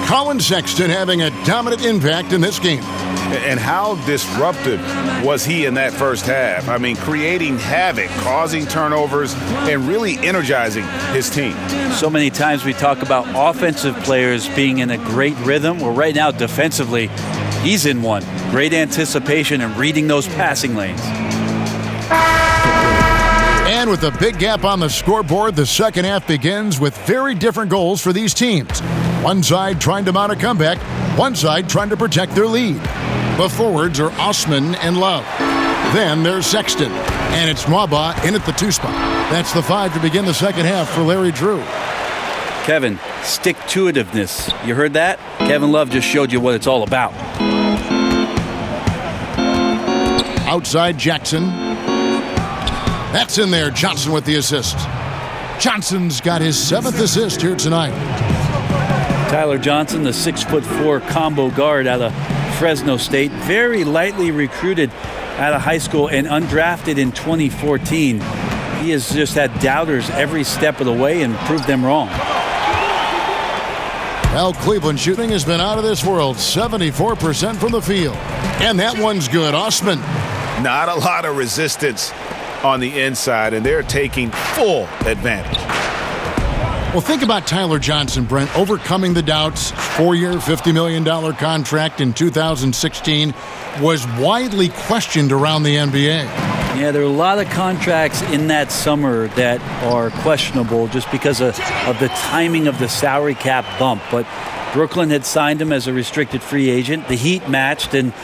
Collin Sexton having a dominant impact in this game. And how disruptive was he in that first half? I mean, creating havoc, causing turnovers, and really energizing his team. So many times we talk about offensive players being in a great rhythm. Well, right now, defensively, he's in one. Great anticipation and reading those passing lanes. And with a big gap on the scoreboard, the second half begins with very different goals for these teams. One side trying to mount a comeback, one side trying to protect their lead. The forwards are Osman and Love. Then there's Sexton, and it's Nwaba in at the 2 spot. That's the 5 to begin the second half for Larry Drew. Kevin, stick-to-itiveness. You heard that? Kevin Love just showed you what it's all about. Outside Jackson. That's in there. Johnson with the assist. Johnson's got his 7th assist here tonight. Tyler Johnson, the 6'4" combo guard out of Fresno State, very lightly recruited out of high school and undrafted in 2014. He has just had doubters every step of the way and proved them wrong. Well, Cleveland shooting has been out of this world, 74% from the field. And that one's good. Osman. Not a lot of resistance on the inside, and they're taking full advantage. Well, think about Tyler Johnson, Brent, overcoming the doubts. 4-year, $50 million contract in 2016 was widely questioned around the NBA. Yeah, there are a lot of contracts in that summer that are questionable just because of the timing of the salary cap bump. But Brooklyn had signed him as a restricted free agent. The Heat matched, and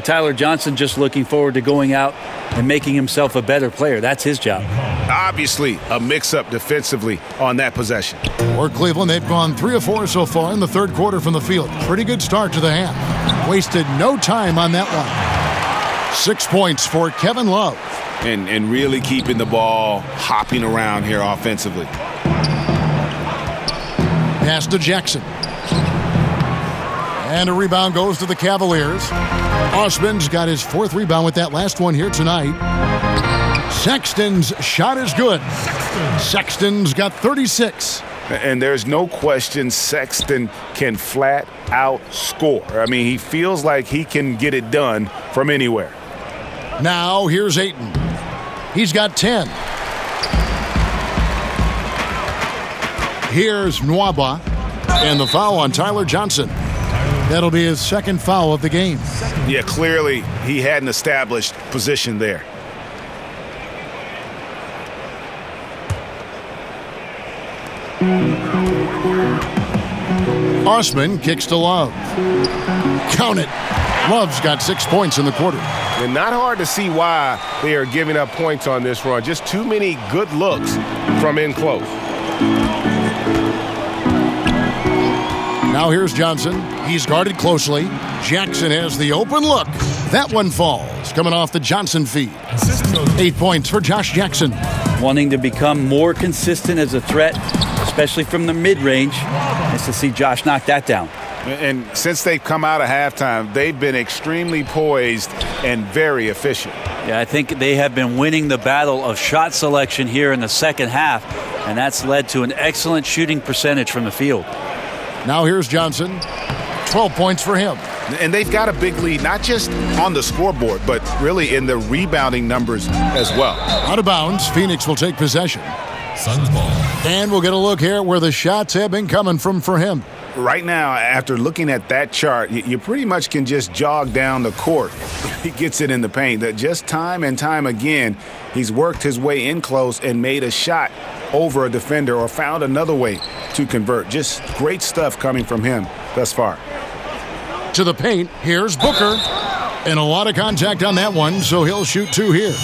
Tyler Johnson just looking forward to going out and making himself a better player. That's his job. Obviously, a mix-up defensively on that possession. For Cleveland, they've gone 3 of 4 so far in the third quarter from the field. Pretty good start to the half. Wasted no time on that one. 6 points for Kevin Love. And really keeping the ball hopping around here offensively. Pass to Jackson. And a rebound goes to the Cavaliers. Osman's got his 4th rebound with that last one here tonight. Sexton's shot is good. Sexton's got 36. And there's no question Sexton can flat out score. I mean, he feels like he can get it done from anywhere. Now here's Ayton. He's got 10. Here's Nwaba. And the foul on Tyler Johnson. That'll be his second foul of the game. Yeah, clearly he had an established position there. Osman kicks to Love. Count it. Love's got 6 points in the quarter. And not hard to see why they are giving up points on this run. Just too many good looks from in close. Now here's Johnson. He's guarded closely. Jackson has the open look. That one falls, coming off the Johnson feed. 8 points for Josh Jackson. Wanting to become more consistent as a threat, especially from the mid-range. Nice to see Josh knock that down. And since they've come out of halftime, they've been extremely poised and very efficient. Yeah, I think they have been winning the battle of shot selection here in the second half, and that's led to an excellent shooting percentage from the field. Now here's Johnson. 12 points for him. And they've got a big lead, not just on the scoreboard, but really in the rebounding numbers as well. Out of bounds, Phoenix will take possession. Suns ball. And we'll get a look here where the shots have been coming from for him. Right now, after looking at that chart, you pretty much can just jog down the court. He gets it in the paint. That just time and time again, he's worked his way in close and made a shot over a defender or found another way to convert. Just great stuff coming from him thus far. To the paint, here's Booker. And a lot of contact on that one, so he'll shoot 2 here.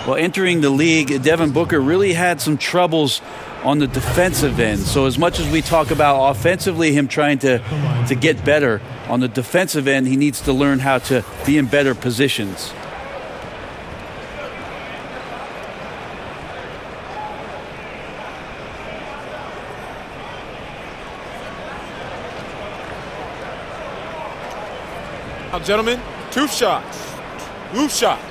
Well, entering the league, Devin Booker really had some troubles on the defensive end. So as much as we talk about offensively him trying to get better, on the defensive end he needs to learn how to be in better positions. Now, gentlemen, 2 shots. 2 shots.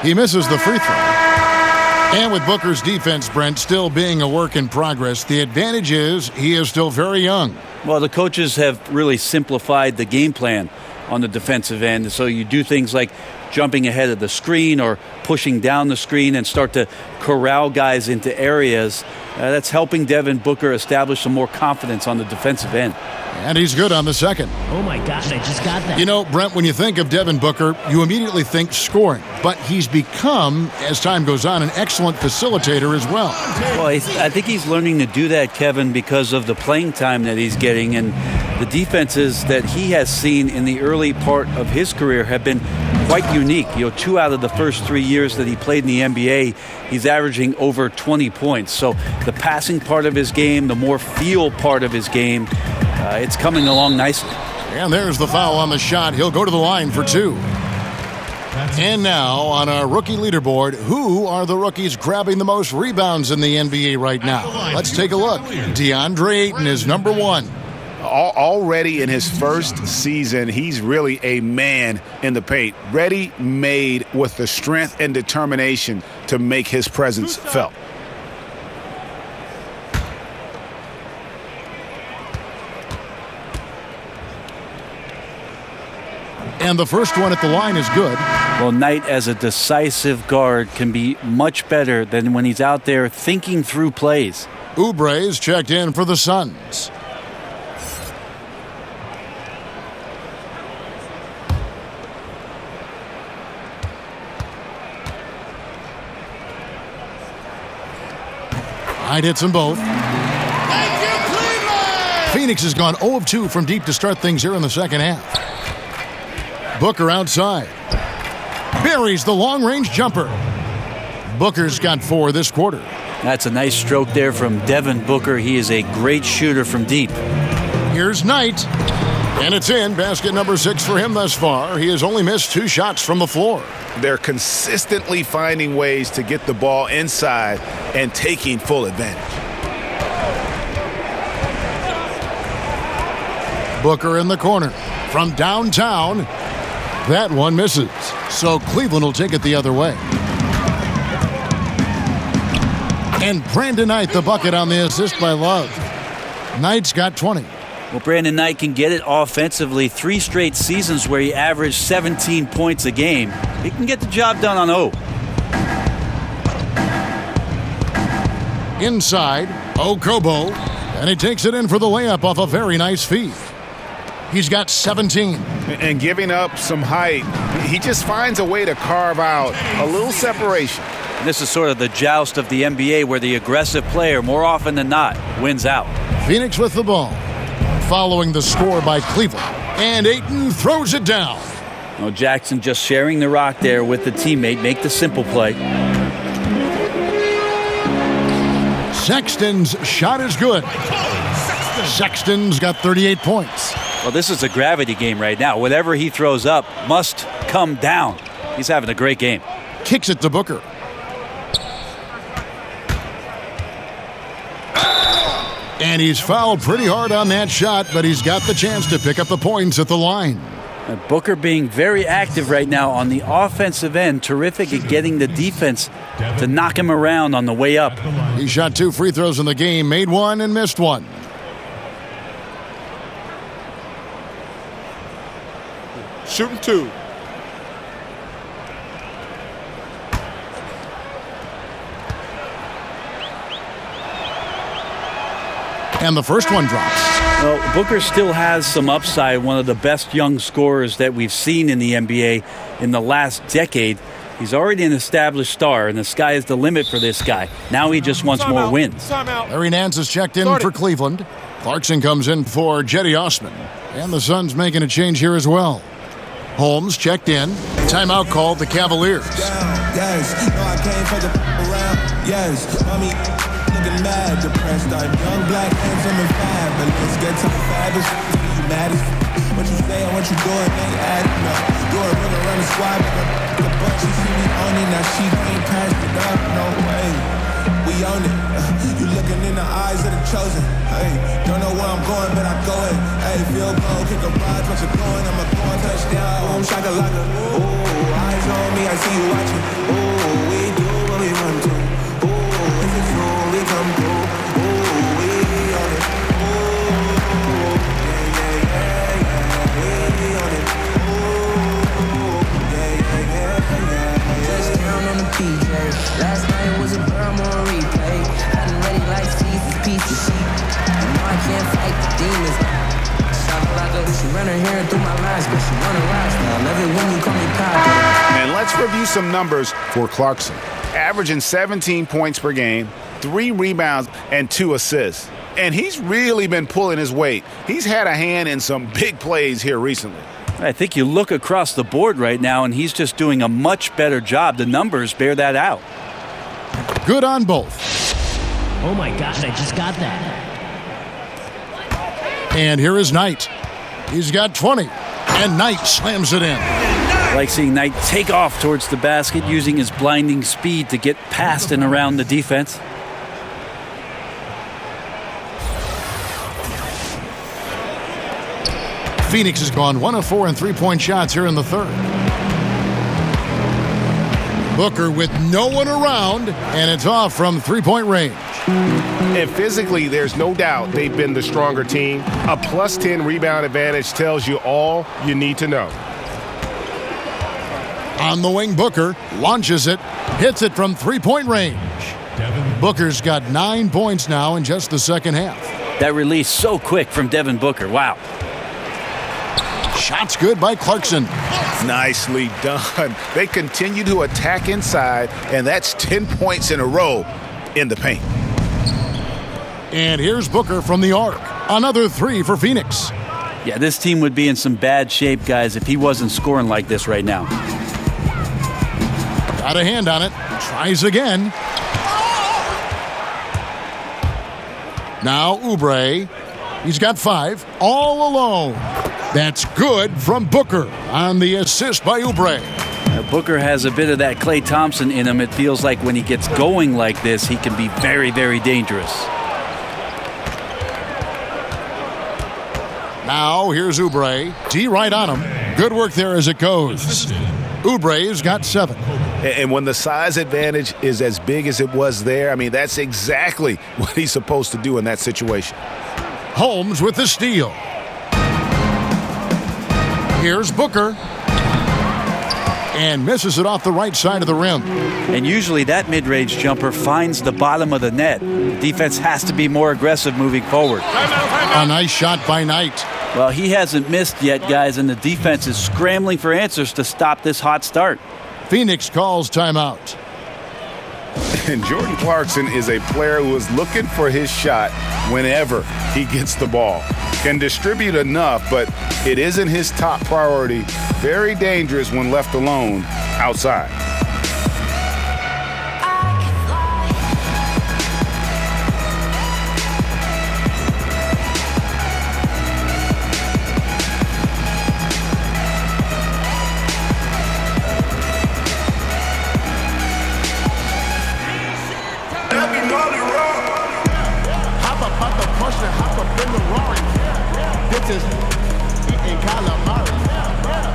He misses the free throw. And with Booker's defense, Brent, still being a work in progress, the advantage is he is still very young. Well, the coaches have really simplified the game plan on the defensive end. So you do things like jumping ahead of the screen or pushing down the screen and start to corral guys into areas. That's helping Devin Booker establish some more confidence on the defensive end. And he's good on the second. Oh, my gosh, I just got that. You know, Brent, when you think of Devin Booker, you immediately think scoring. But he's become, as time goes on, an excellent facilitator as well. Well, I think he's learning to do that, Kevin, because of the playing time that he's getting. And the defenses that he has seen in the early part of his career have been quite unique. 2 out of the first 3 years that he played in the NBA, he's averaging over 20 points. So the passing part of his game, the more feel part of his game, it's coming along nicely. And there's the foul on the shot. He'll go to the line for 2. And now on our rookie leaderboard, who are the rookies grabbing the most rebounds in the NBA right now? Let's take a look. DeAndre Ayton is number 1. Already in his first season, he's really a man in the paint, ready-made with the strength and determination to make his presence felt. And the first one at the line is good. Well, Knight as a decisive guard can be much better than when he's out there thinking through plays. Oubre's checked in for the Suns. Knight hits them both. Phoenix has gone 0 of 2 from deep to start things here in the second half. Booker outside. Buries the long-range jumper. Booker's got 4 this quarter. That's a nice stroke there from Devin Booker. He is a great shooter from deep. Here's Knight. And it's in. Basket number 6 for him thus far. He has only missed 2 shots from the floor. They're consistently finding ways to get the ball inside and taking full advantage. Booker in the corner. From downtown, That one misses. So Cleveland will take it the other way. And Brandon Knight the bucket on the assist by Love. Knight's got 20. Well, Brandon Knight can get it offensively. 3 straight seasons where he averaged 17 points a game. He can get the job done on O. Inside, Okobo, and he takes it in for the layup off a very nice feed. He's got 17. And giving up some height, he just finds a way to carve out a little separation. And this is sort of the joust of the NBA where the aggressive player, more often than not, wins out. Phoenix with the ball, following the score by Cleveland. And Ayton throws it down. Well, Jackson just sharing the rock there with the teammate, make the simple play. Sexton's shot is good. Sexton's got 38 points. Well, this is a gravity game right now. Whatever he throws up must come down. He's having a great game. Kicks it to Booker. And he's fouled pretty hard on that shot, but he's got the chance to pick up the points at the line. Booker being very active right now on the offensive end. Terrific at getting the defense to knock him around on the way up. He shot 2 free throws in the game, made 1 and missed 1. Shooting 2. And the first one drops. Well, Booker still has some upside, one of the best young scorers that we've seen in the NBA in the last decade. He's already an established star, and the sky is the limit for this guy. Now he just wants more wins. Larry Nance is checked in for Cleveland. Clarkson comes in for Jetty Osman. And the Suns making a change here as well. Holmes checked in. Timeout called the Cavaliers. Yes, no, I came for the around. Yes, mommy looking mad, depressed. I'm young, black, handsome, and fab. But let's get to the fabulous. You mad as what you say and what you doing ain't adding up. Doing ring around the squad, but she see me on it, now she can't pass it up. No way, we own it. You looking in the eyes of the chosen. Hey, don't know where I'm going, but I go it. Hey, feel cold, kick a ride, watch it going. I'm a going touchdown. Boom, shaka laka. Ooh, eyes on me, I see you watching. Ooh, we do what we want to. Ooh, if it's true, we come through. Ooh, we on it. Ooh, yeah, yeah, yeah, we on it. Ooh, yeah, yeah, yeah. Touchdown on the PJ. Last night was a burn on replay. Hadn't ready like Caesar's pizza sheet. You know I can't fight the demons. She run her hair through my lines, but she wanna rise now. I love it when you call me Papa. And let's review some numbers for Clarkson. Averaging 17 points per game, 3 rebounds, and 2 assists. And he's really been pulling his weight. He's had a hand in some big plays here recently. I think you look across the board right now, and he's just doing a much better job. The numbers bear that out. Good on both. Oh my gosh, I just got that. And here is Knight. He's got 20, and Knight slams it in. I like seeing Knight take off towards the basket, using his blinding speed to get past and around the defense. Phoenix has gone 1 of 4 in three-point shots here in the third. Booker with no one around, and it's off from three-point range. And physically, there's no doubt they've been the stronger team. A plus 10 rebound advantage tells you all you need to know. On the wing, Booker launches it, hits it from three-point range. Booker's got 9 points now in just the second half. That release so quick from Devin Booker. Wow. Shots good by Clarkson. Nicely done. They continue to attack inside, and that's 10 points in a row in the paint. And here's Booker from the arc. Another 3 for Phoenix. Yeah, this team would be in some bad shape, guys, if he wasn't scoring like this right now. Got a hand on it. Tries again. Now Oubre. He's got 5 all alone. That's good from Booker on the assist by Oubre. Booker has a bit of that Klay Thompson in him. It feels like when he gets going like this, he can be very, very dangerous. Now here's Oubre. D right on him. Good work there as it goes. Oubre's got 7. And when the size advantage is as big as it was there, I mean, that's exactly what he's supposed to do in that situation. Holmes with the steal. Here's Booker. And misses it off the right side of the rim. And usually that mid-range jumper finds the bottom of the net. The defense has to be more aggressive moving forward. A nice shot by Knight. Well, he hasn't missed yet, guys, and the defense is scrambling for answers to stop this hot start. Phoenix calls timeout. And Jordan Clarkson is a player who is looking for his shot whenever he gets the ball. Can distribute enough, but it isn't his top priority. Very dangerous when left alone outside.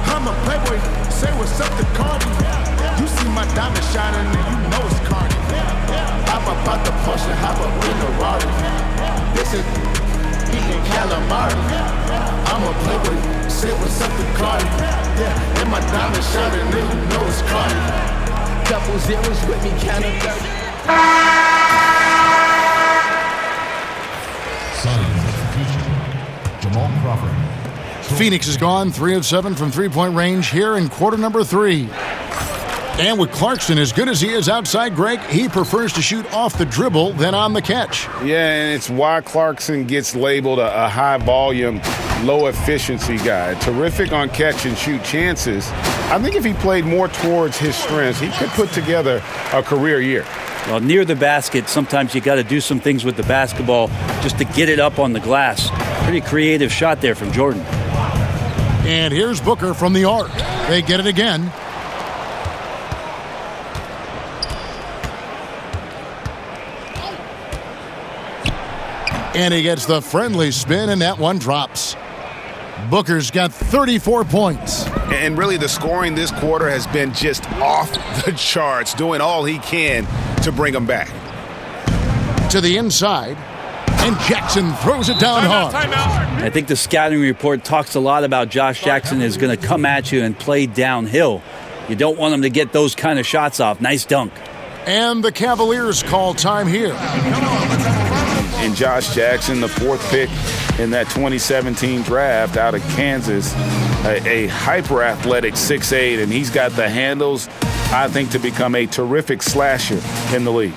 I'm a playboy, say what's up to Cardi. You see my diamond shining and you know it's Cardi. Hop up out the Porsche, hop up in the Rari. This is eating calamari. I'm a playboy, say what's up to Cardi. Yeah, and my diamond shining and you know it's Cardi. Couple zeros with me, count of 30. Phoenix has gone 3 of 7 from three-point range here in quarter number 3. And with Clarkson as good as he is outside, Greg, he prefers to shoot off the dribble than on the catch. Yeah, and it's why Clarkson gets labeled a high-volume, low-efficiency guy. Terrific on catch-and-shoot chances. I think if he played more towards his strengths, he could put together a career year. Well, near the basket, sometimes you got to do some things with the basketball just to get it up on the glass. Pretty creative shot there from Jordan. And here's Booker from the arc. They get it again. And he gets the friendly spin, and that one drops. Booker's got 34 points. And really, the scoring this quarter has been just off the charts, doing all he can to bring them back. To the inside, and Jackson throws it down hard. I think the scouting report talks a lot about Josh Jackson is going to come at you and play downhill. You don't want him to get those kind of shots off. Nice dunk. And the Cavaliers call time here. And Josh Jackson, the 4th pick in that 2017 draft out of Kansas, a hyper-athletic 6'8", and he's got the handles, I think, to become a terrific slasher in the league.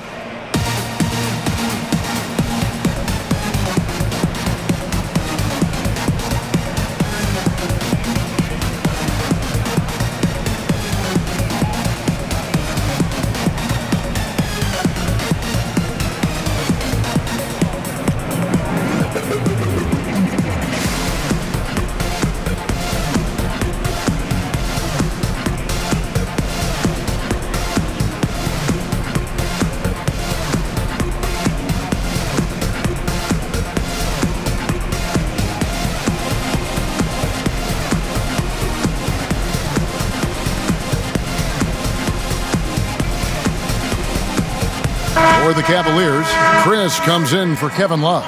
For the Cavaliers, Chris comes in for Kevin Love.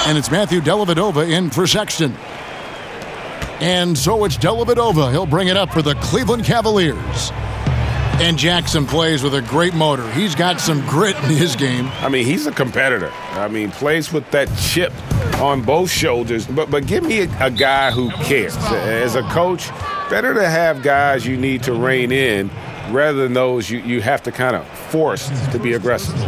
And it's Matthew Dellavedova in for Sexton. And so it's Dellavedova. He'll bring it up for the Cleveland Cavaliers. And Jackson plays with a great motor. He's got some grit in his game. I mean, he's a competitor. I mean, plays with that chip on both shoulders. But give me a guy who cares. As a coach, better to have guys you need to rein in rather than those you have to kind of force to be aggressive.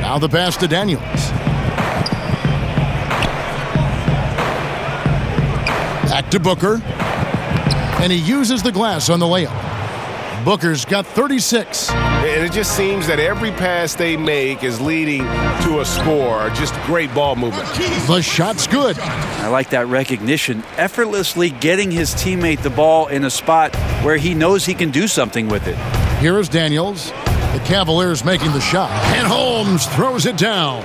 Now the pass to Daniels. Back to Booker. And he uses the glass on the layup. Booker's got 36. And it just seems that every pass they make is leading to a score. Just great ball movement. The shot's good. I like that recognition. Effortlessly getting his teammate the ball in a spot where he knows he can do something with it. Here is Daniels. The Cavaliers making the shot. And Holmes throws it down.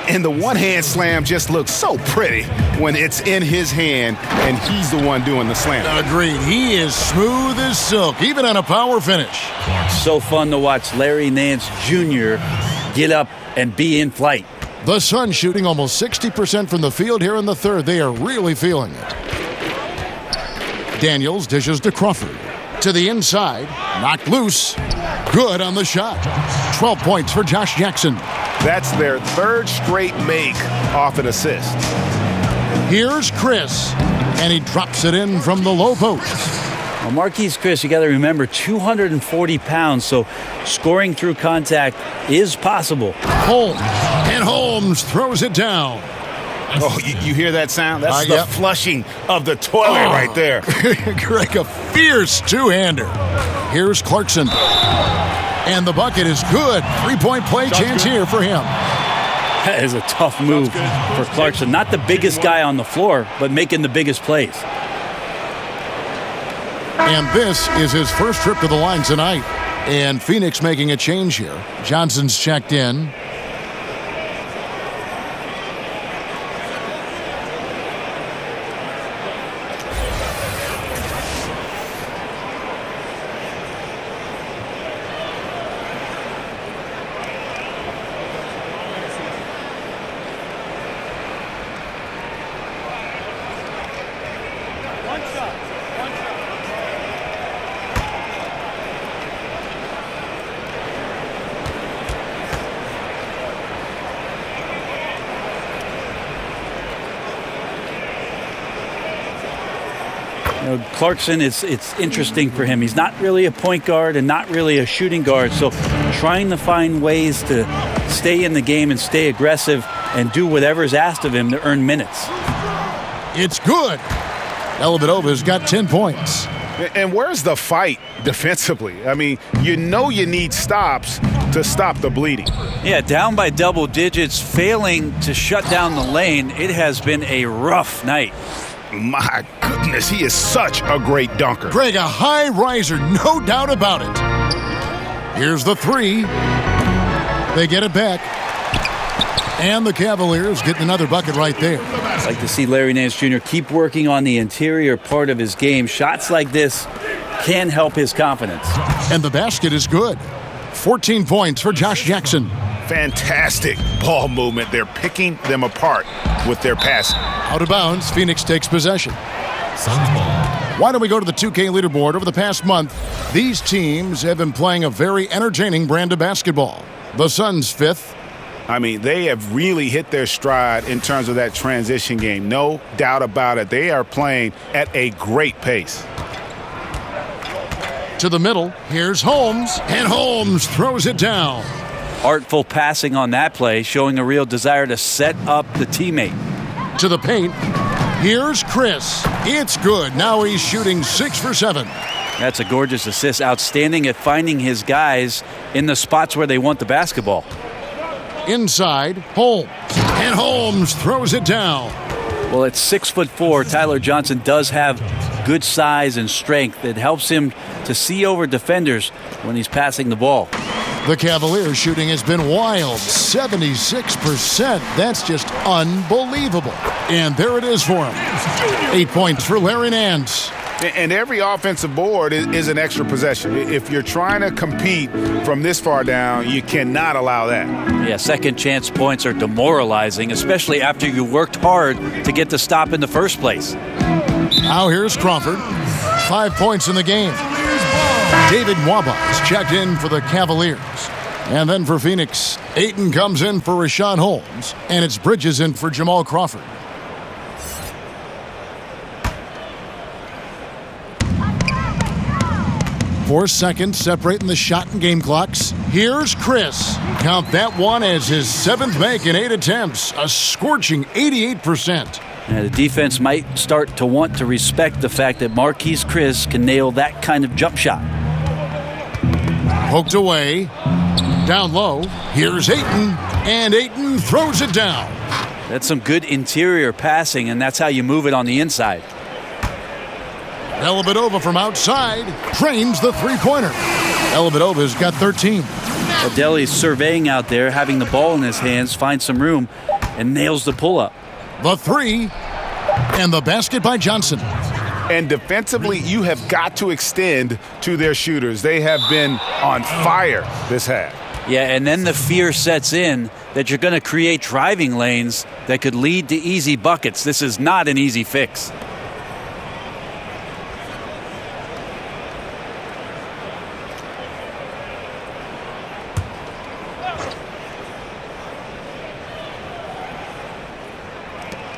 And the one-hand slam just looks so pretty when it's in his hand and he's the one doing the slam. Agreed. He is smooth as silk, even on a power finish. So fun to watch Larry Nance Jr. get up and be in flight. The Suns shooting almost 60% from the field here in the third. They are really feeling it. Daniels dishes to Crawford. To the inside, knocked loose. Good on the shot. 12 points for Josh Jackson. That's their third straight make off an assist. Here's Chris, and he drops it in from the low post. Well, Marquise Chris, you got to remember, 240 pounds, so scoring through contact is possible. Holmes, and Holmes throws it down. Oh, you hear that sound? That's the flushing of the toilet right there. Greg, a fierce two-hander. Here's Clarkson. And the bucket is good. Three-point play chance here for him. That is a tough move for Clarkson. Not the biggest guy on the floor, but making the biggest plays. And this is his first trip to the line tonight. And Phoenix making a change here. Johnson's checked in. Clarkson, it's interesting for him. He's not really a point guard and not really a shooting guard, so trying to find ways to stay in the game and stay aggressive and do whatever's asked of him to earn minutes. It's good. Dellavedova's got 10 points. And where's the fight defensively? I mean, you know you need stops to stop the bleeding. Yeah, down by double digits, failing to shut down the lane. It has been a rough night. My goodness, he is such a great dunker. Greg, a high riser, no doubt about it. Here's the three. They get it back. And the Cavaliers get another bucket right there. I'd like to see Larry Nance Jr. keep working on the interior part of his game. Shots like this can help his confidence. And the basket is good. 14 points for Josh Jackson. Fantastic ball movement. They're picking them apart with their passing. Out of bounds, Phoenix takes possession. Suns ball. Why don't we go to the 2K leaderboard? Over the past month, these teams have been playing a very entertaining brand of basketball. The Suns 5th. I mean, they have really hit their stride in terms of that transition game. No doubt about it. They are playing at a great pace. To the middle, here's Holmes, and Holmes throws it down. Artful passing on that play, showing a real desire to set up the teammate. To the paint, here's Chris. It's good. Now he's shooting 6 for 7. That's a gorgeous assist. Outstanding at finding his guys in the spots where they want the basketball. Inside, Holmes. And Holmes throws it down. Well, at 6'4", Tyler Johnson does have good size and strength. It helps him to see over defenders when he's passing the ball. The Cavaliers shooting has been wild, 76%. That's just unbelievable. And there it is for him. 8 points for Larry Nance. And every offensive board is an extra possession. If you're trying to compete from this far down, you cannot allow that. Yeah, second chance points are demoralizing, especially after you worked hard to get the stop in the first place. Now here's Crawford. 5 points in the game. David Nwaba is checked in for the Cavaliers. And then for Phoenix, Ayton comes in for Rashawn Holmes, and it's Bridges in for Jamal Crawford. Four seconds separating the shot and game clocks. Here's Chris. Count that one as his 7th make in 8 attempts. A scorching 88%. Now, the defense might start to want to respect the fact that Marquise Chris can nail that kind of jump shot. Poked away. Down low. Here's Ayton. And Ayton throws it down. That's some good interior passing, and that's how you move it on the inside. Dellavedova from outside trains the three-pointer. Dellavedova's got 13. Adeli's surveying out there, having the ball in his hands, finds some room, and nails the pull-up. The three, and the basket by Johnson. And defensively, you have got to extend to their shooters. They have been on fire this half. Yeah, and then the fear sets in that you're going to create driving lanes that could lead to easy buckets. This is not an easy fix.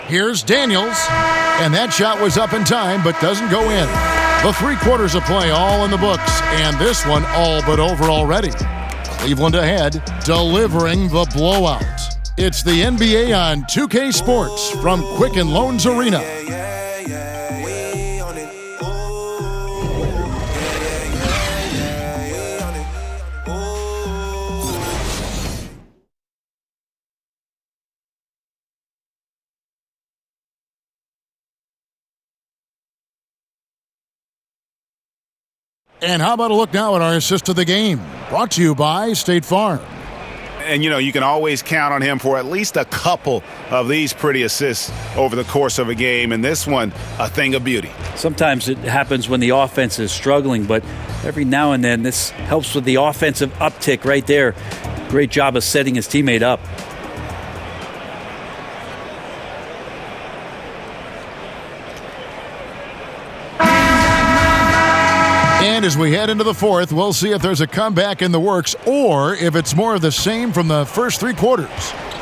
Here's Daniels, and that shot was up in time but doesn't go in. The 3 quarters of play all in the books, and this one all but over already. Cleveland ahead, delivering the blowout. It's the NBA on 2K Sports from Quicken Loans Arena. And how about a look now at our assist of the game? Brought to you by State Farm. And, you can always count on him for at least a couple of these pretty assists over the course of a game. And this one, a thing of beauty. Sometimes it happens when the offense is struggling, but every now and then this helps with the offensive uptick right there. Great job of setting his teammate up. And as we head into the fourth, we'll see if there's a comeback in the works or if it's more of the same from the first 3 quarters.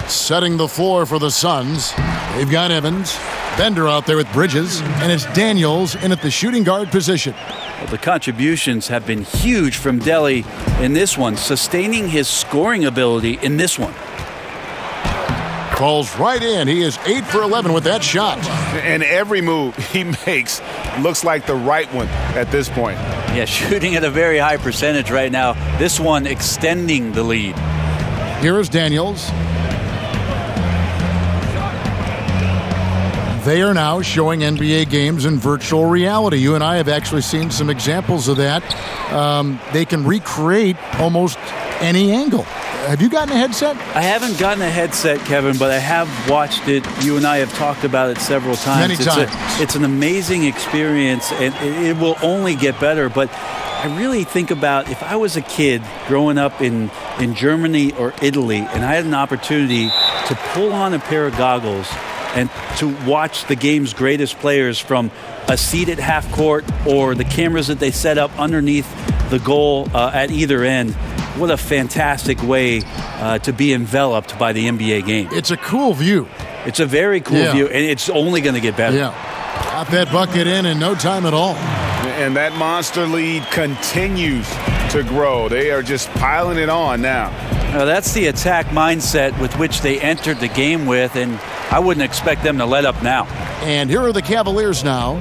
Setting the floor for the Suns, they've got Evans, Bender out there with Bridges, and it's Daniels in at the shooting guard position. Well, the contributions have been huge from Delly in this one, sustaining his scoring ability in this one. Falls right in. He is 8 for 11 with that shot. And every move he makes looks like the right one at this point. Yeah, shooting at a very high percentage right now. This one extending the lead. Here is Daniels. They are now showing NBA games in virtual reality. You and I have actually seen some examples of that. They can recreate almost any angle. Have you gotten a headset? I haven't gotten a headset, Kevin, but I have watched it. You and I have talked about it several times. Many times. It's an amazing experience, and it will only get better. But I really think about if I was a kid growing up in Germany or Italy, and I had an opportunity to pull on a pair of goggles and to watch the game's greatest players from a seat at half court or the cameras that they set up underneath the goal at either end. What a fantastic way to be enveloped by the NBA game. It's a cool view. It's a very cool view, and it's only going to get better. Yeah. Got that bucket in no time at all. And that monster lead continues to grow. They are just piling it on now. Now, that's the attack mindset with which they entered the game with, and I wouldn't expect them to let up now. And here are the Cavaliers now,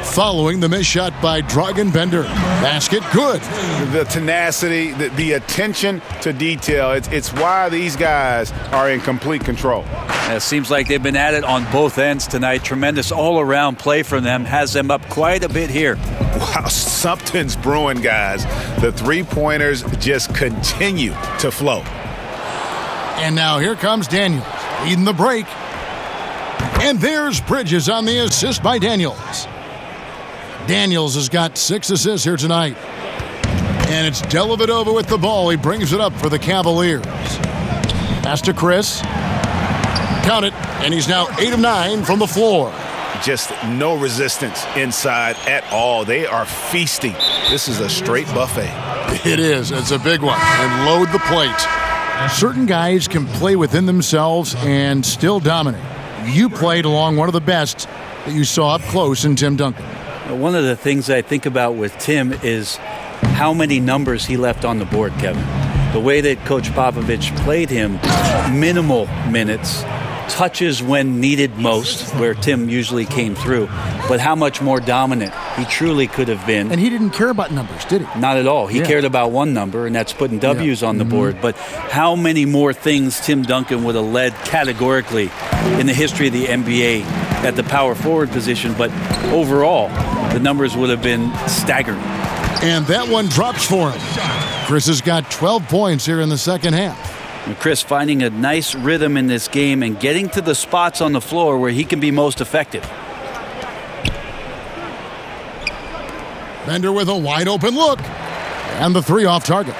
following the missed shot by Dragan Bender. Basket good. The tenacity, the attention to detail, it's why these guys are in complete control. It seems like they've been at it on both ends tonight. Tremendous all-around play from them. Has them up quite a bit here. Wow, something's brewing, guys. The three-pointers just continue to flow. And now here comes Daniels, leading the break. And there's Bridges on the assist by Daniels. Daniels has got 6 assists here tonight. And it's Dellavedova with the ball. He brings it up for the Cavaliers. Pass to Chris. Count it. And he's now 8 of 9 from the floor. Just no resistance inside at all. They are feasting. This is a straight buffet. It is. It's a big one. And load the plate. Certain guys can play within themselves and still dominate. You played along one of the best that you saw up close in Tim Duncan. One of the things I think about with Tim is how many numbers he left on the board, Kevin. The way that Coach Popovich played him, minimal minutes, touches when needed most, where Tim usually came through, but how much more dominant he truly could have been. And he didn't care about numbers, did he? Not at all. He cared about one number, and that's putting W's on the board. But how many more things Tim Duncan would have led categorically in the history of the NBA at the power forward position, but overall, the numbers would have been staggering. And that one drops for him. Chris has got 12 points here in the second half. And Chris finding a nice rhythm in this game and getting to the spots on the floor where he can be most effective. Bender with a wide open look. And the three off target.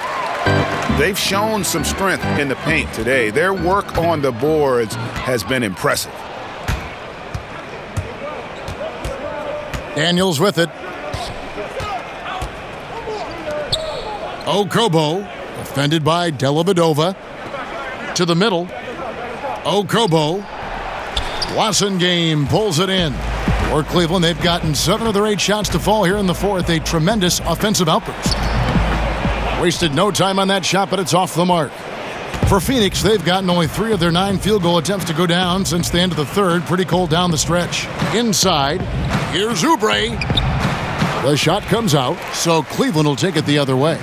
They've shown some strength in the paint today. Their work on the boards has been impressive. Daniels with it. Okobo, defended by Dellavedova. To the middle. Okobo. Wassengame pulls it in. For Cleveland, they've gotten 7 of their 8 shots to fall here in the fourth. A tremendous offensive outburst. Wasted no time on that shot, but it's off the mark. For Phoenix, they've gotten only 3 of their 9 field goal attempts to go down since the end of the third. Pretty cold down the stretch. Inside, here's Oubre. The shot comes out, so Cleveland will take it the other way.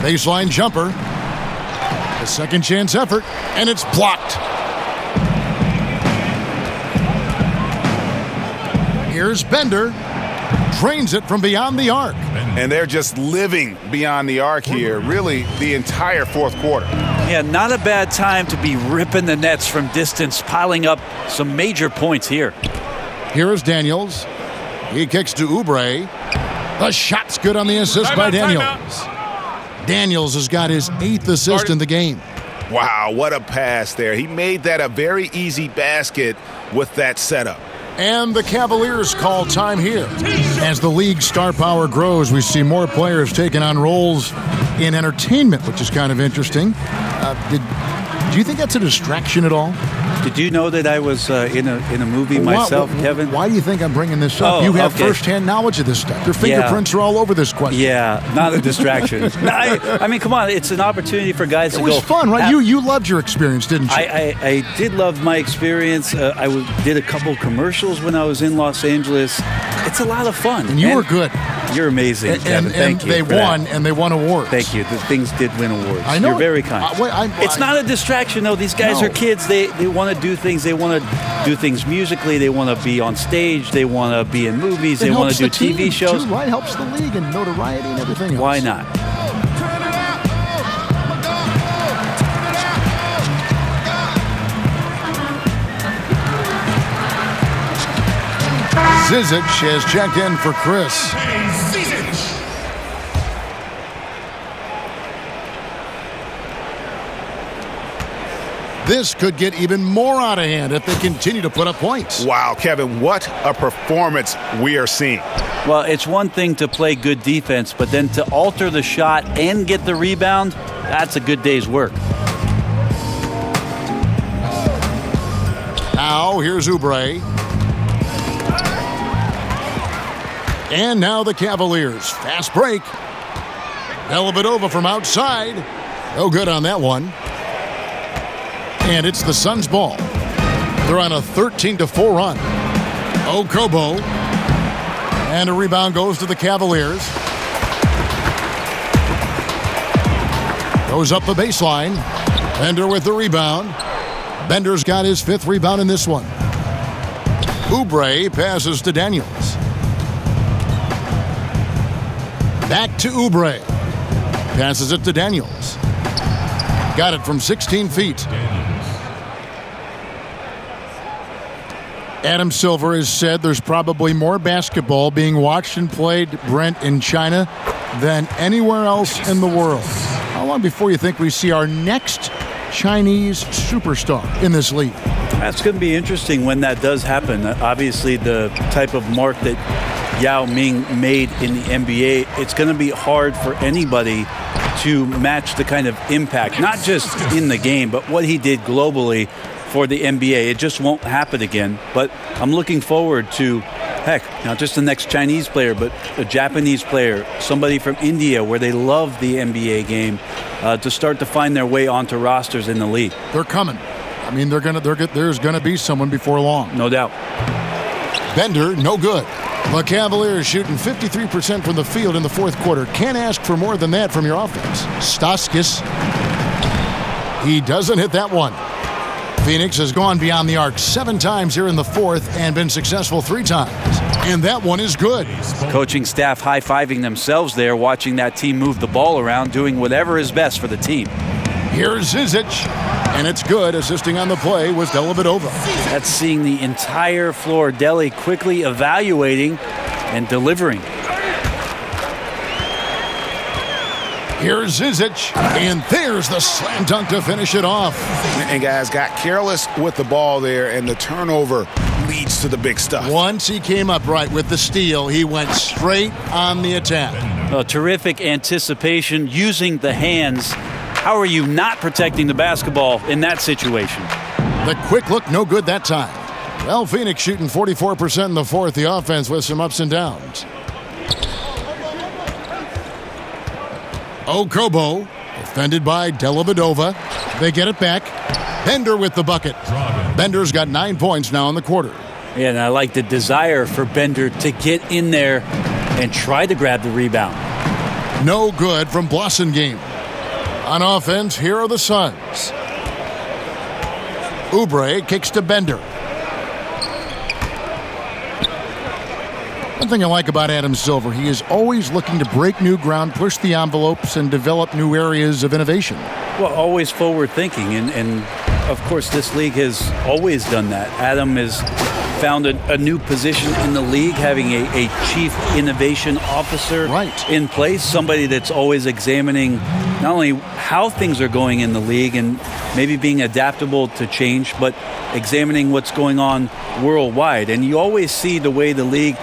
Baseline jumper. A second chance effort, and it's blocked. Here's Bender. Drains it from beyond the arc. And they're just living beyond the arc here, really, the entire fourth quarter. Yeah, not a bad time to be ripping the nets from distance, piling up some major points here. Here is Daniels. He kicks to Oubre. The shot's good on the assist by Daniels. Daniels has got his 8th assist in the game. Wow, what a pass there. He made that a very easy basket with that setup. And the Cavaliers call time here. As the league's star power grows, we see more players taking on roles in entertainment, which is kind of interesting. Do you think that's a distraction at all? Did you know that I was in a movie myself, Kevin? Why do you think I'm bringing this up? You have firsthand knowledge of this stuff. Your fingerprints are all over this question. Yeah, not a distraction. I mean, come on. It's an opportunity for guys to go. It was fun, right? You loved your experience, didn't you? I did love my experience. I did a couple commercials when I was in Los Angeles. It's a lot of fun. And you were good. You're amazing, Devin. Thank you. They won, and they won awards. Thank you. The things did win awards. I know. You're very kind. It's not a distraction, though. These guys are kids. They want to do things. They want to do things musically. They want to be on stage. They want to be in movies. They want to do TV shows. Too, right? Helps the league and notoriety and everything else. Why not? Zizic has checked in for Chris. This could get even more out of hand if they continue to put up points. Wow, Kevin, what a performance we are seeing. Well, it's one thing to play good defense, but then to alter the shot and get the rebound, that's a good day's work. Now, here's Oubre. And now the Cavaliers. Fast break. Dellavedova from outside. No good on that one. And it's the Suns' ball. They're on a 13-4 run. Okobo. And a rebound goes to the Cavaliers. Goes up the baseline. Bender with the rebound. Bender's got his 5th rebound in this one. Oubre passes to Daniels. Back to Oubre. Passes it to Daniels. Got it from 16 feet. Adam Silver has said there's probably more basketball being watched and played, Brent, in China than anywhere else in the world. How long before you think we see our next Chinese superstar in this league? That's going to be interesting when that does happen. Obviously, the type of mark that Yao Ming made in the NBA, it's going to be hard for anybody to match the kind of impact, not just in the game, but what he did globally for the NBA. It just won't happen again. But I'm looking forward to, heck, not just the next Chinese player, but a Japanese player, somebody from India where they love the NBA game, to start to find their way onto rosters in the league. They're coming. I mean, there's going to be someone before long. No doubt. Bender, no good. The Cavaliers shooting 53% from the field in the fourth quarter. Can't ask for more than that from your offense. Staskis. He doesn't hit that one. Phoenix has gone beyond the arc 7 times here in the fourth and been successful 3 times. And that one is good. Coaching staff high-fiving themselves there, watching that team move the ball around, doing whatever is best for the team. Here's Zizic, and it's good. Assisting on the play was Dellavedova. That's seeing the entire floor. Deli quickly evaluating and delivering. Here's Zizic, and there's the slam dunk to finish it off. And guys got careless with the ball there, and the turnover leads to the big stuff. Once he came up right with the steal, he went straight on the attack. Terrific anticipation using the hands. How are you not protecting the basketball in that situation? The quick look, no good that time. Well, Phoenix shooting 44% in the fourth. The offense with some ups and downs. Okobo, defended by Dellavedova. They get it back. Bender with the bucket. Bender's got 9 points now in the quarter. Yeah, and I like the desire for Bender to get in there and try to grab the rebound. No good from Blossengame. On offense, here are the Suns. Oubre kicks to Bender. One thing I like about Adam Silver, he is always looking to break new ground, push the envelopes, and develop new areas of innovation. Well, always forward thinking, and of course this league has always done that. Adam has found a new position in the league, having a chief innovation officer in place, somebody that's always examining not only how things are going in the league and maybe being adaptable to change, but examining what's going on worldwide. And you always see the way the league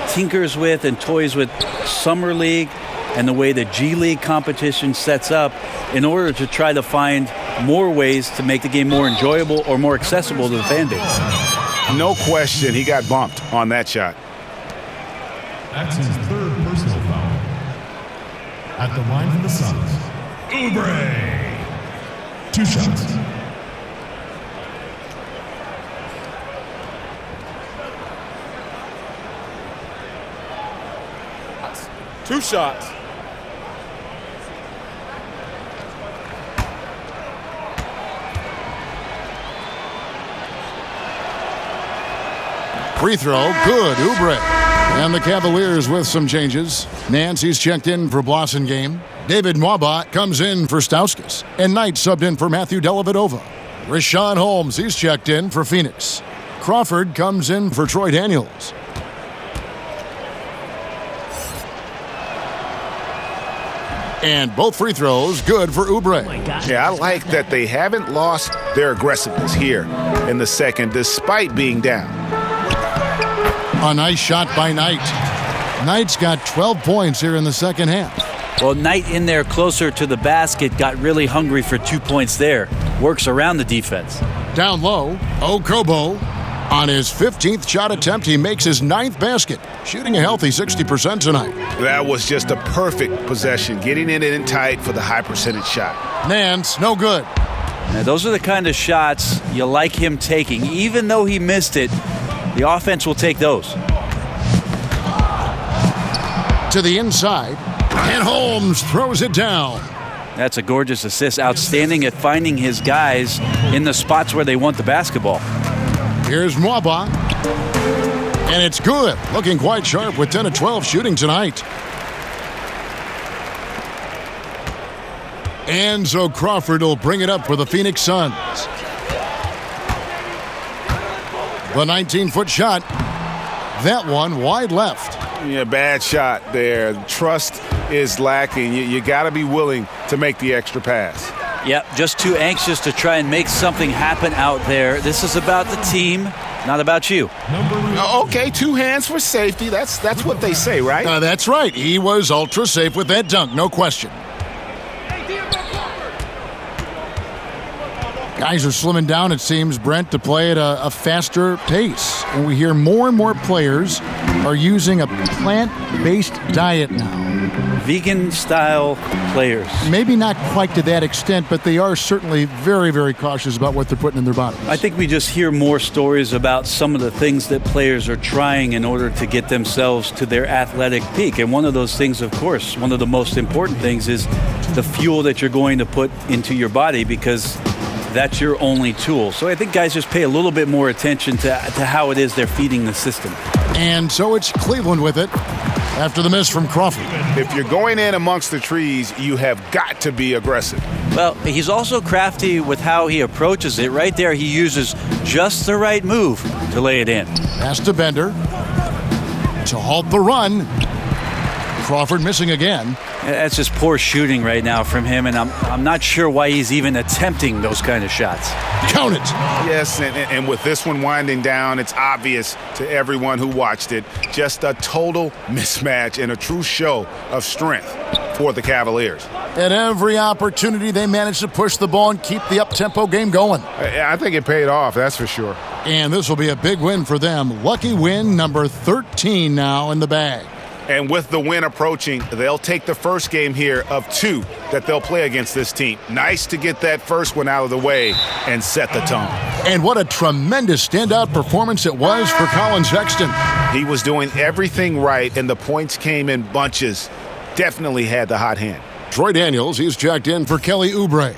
tinkers with and toys with Summer League and the way the G League competition sets up in order to try to find more ways to make the game more enjoyable or more accessible to the fan base. No question, he got bumped on that shot. That's his third personal foul. At the line for the Suns, Oubre. 2 shots. Two shots. Free throw, good, Oubre. And the Cavaliers with some changes. Nancy's checked in for Blossengame. David Mwaba comes in for Stauskas. And Knight subbed in for Matthew Dellavedova. Rashawn Holmes, he's checked in for Phoenix. Crawford comes in for Troy Daniels. And both free throws good for Oubre. Yeah, I like that they haven't lost their aggressiveness here in the second, despite being down. A nice shot by Knight. Knight's got 12 points here in the second half. Well, Knight in there closer to the basket got really hungry for 2 points there. Works around the defense. Down low, Okobo. On his 15th shot attempt, he makes his 9th basket, shooting a healthy 60% tonight. That was just a perfect possession, getting it in tight for the high percentage shot. Nance, no good. Now, those are the kind of shots you like him taking. Even though he missed it, the offense will take those. To the inside, and Holmes throws it down. That's a gorgeous assist. Outstanding at finding his guys in the spots where they want the basketball. Here's Mwaba. And it's good. Looking quite sharp with 10 of 12 shooting tonight. And so Crawford will bring it up for the Phoenix Suns. The 19-foot shot. That one wide left. Yeah, bad shot there. Trust is lacking. You got to be willing to make the extra pass. Yep, just too anxious to try and make something happen out there. This is about the team, not about you. Okay, 2 hands for safety. That's what they say, right? That's right. He was ultra safe with that dunk, no question. Guys are slimming down, it seems, Brent, to play at a faster pace. And we hear more and more players are using a plant-based diet now. Vegan-style players. Maybe not quite to that extent, but they are certainly very, very cautious about what they're putting in their bodies. I think we just hear more stories about some of the things that players are trying in order to get themselves to their athletic peak. And one of those things, of course, one of the most important things is the fuel that you're going to put into your body, because that's your only tool. So I think guys just pay a little bit more attention to how it is they're feeding the system. And so it's Cleveland with it after the miss from Crawford. If you're going in amongst the trees, you have got to be aggressive. Well, he's also crafty with how he approaches it. Right there, he uses just the right move to lay it in. Pass to Bender to halt the run. Crawford missing again. That's just poor shooting right now from him, and I'm not sure why he's even attempting those kind of shots. Count it. Yes, and with this one winding down, it's obvious to everyone who watched it. Just a total mismatch and a true show of strength for the Cavaliers. At every opportunity, they managed to push the ball and keep the up-tempo game going. I think it paid off, that's for sure. And this will be a big win for them. Lucky win number 13 now in the bag. And with the win approaching, they'll take the first game here of 2 that they'll play against this team. Nice to get that first one out of the way and set the tone. And what a tremendous standout performance it was for Collin Sexton. He was doing everything right, and the points came in bunches. Definitely had the hot hand. Troy Daniels, he's checked in for Kelly Oubre.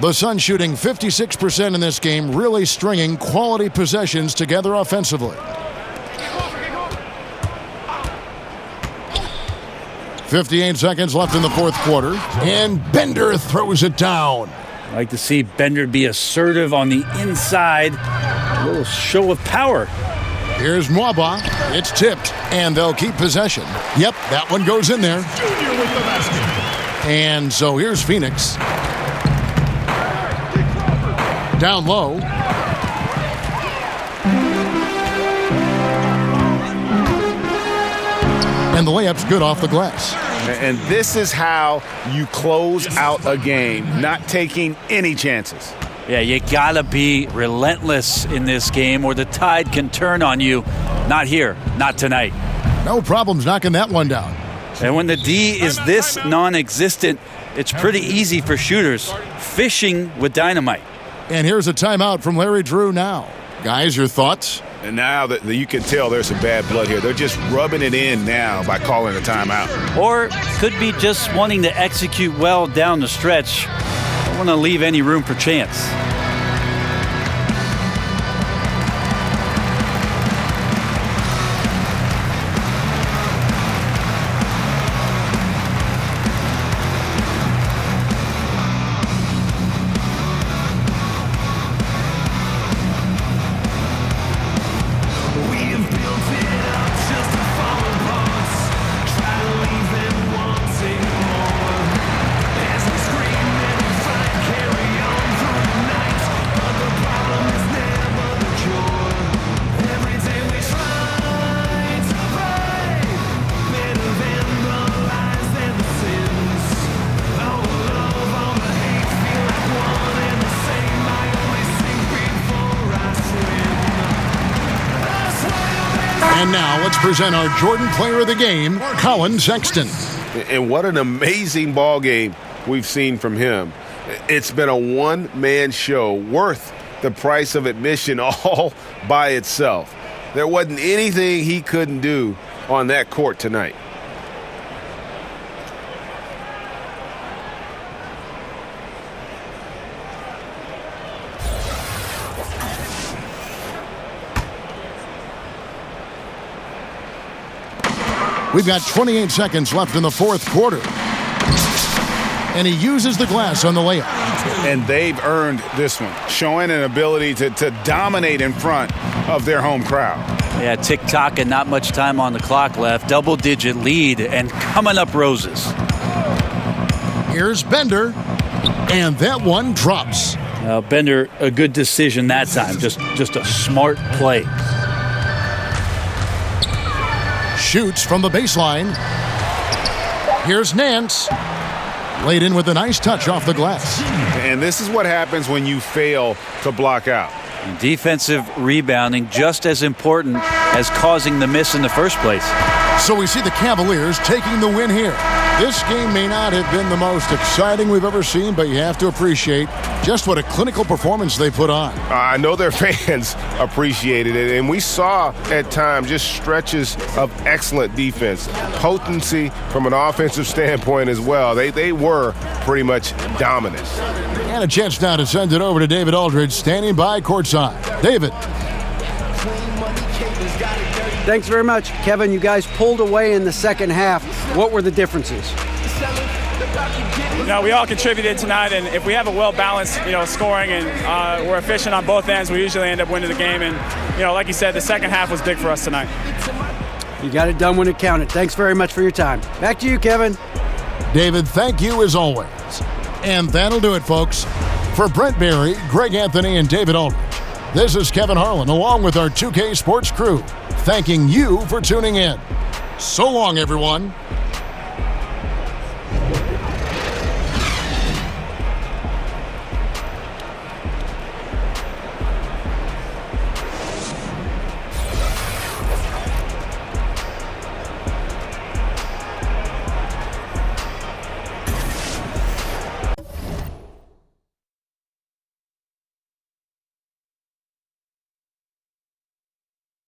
The Suns shooting 56% in this game, really stringing quality possessions together offensively. 58 seconds left in the fourth quarter, and Bender throws it down. I like to see Bender be assertive on the inside. A little show of power. Here's Mwaba. It's tipped, and they'll keep possession. Yep, that one goes in there. And so here's Phoenix. Down low. And the layup's good off the glass. And this is how you close out a game, not taking any chances. Yeah, you gotta be relentless in this game or the tide can turn on you. Not here, not tonight. No problems knocking that one down. And when the D is this non-existent, it's pretty easy for shooters. Fishing with dynamite. And here's a timeout from Larry Drew now. Guys, your thoughts? And now that you can tell there's some bad blood here. They're just rubbing it in now by calling a timeout. Or could be just wanting to execute well down the stretch. Don't want to leave any room for chance. And now let's present our Jordan Player of the Game, Collin Sexton. And what an amazing ball game we've seen from him. It's been a one-man show worth the price of admission all by itself. There wasn't anything he couldn't do on that court tonight. We've got 28 seconds left in the fourth quarter. And he uses the glass on the layup. And they've earned this one, showing an ability to dominate in front of their home crowd. Yeah, tick-tock and not much time on the clock left. Double-digit lead and coming up roses. Here's Bender. And that one drops. Bender, a good decision that time. Just a smart play. Shoots from the baseline. Here's Nance. Laid in with a nice touch off the glass. And this is what happens when you fail to block out. Defensive rebounding just as important as causing the miss in the first place. So we see the Cavaliers taking the win here. This game may not have been the most exciting we've ever seen, but you have to appreciate just what a clinical performance they put on. I know their fans appreciated it, and we saw at times just stretches of excellent defense, potency from an offensive standpoint as well. They were pretty much dominant. And a chance now to send it over to David Aldridge, standing by courtside. David. Thanks very much. Kevin, you guys pulled away in the second half. What were the differences? We all contributed tonight, and if we have a well-balanced, scoring and we're efficient on both ends, we usually end up winning the game. And, like you said, the second half was big for us tonight. You got it done when it counted. Thanks very much for your time. Back to you, Kevin. David, thank you as always. And that'll do it, folks. For Brent Barry, Greg Anthony, and David Aldridge, this is Kevin Harlan, along with our 2K Sports crew, thanking you for tuning in. So long, everyone.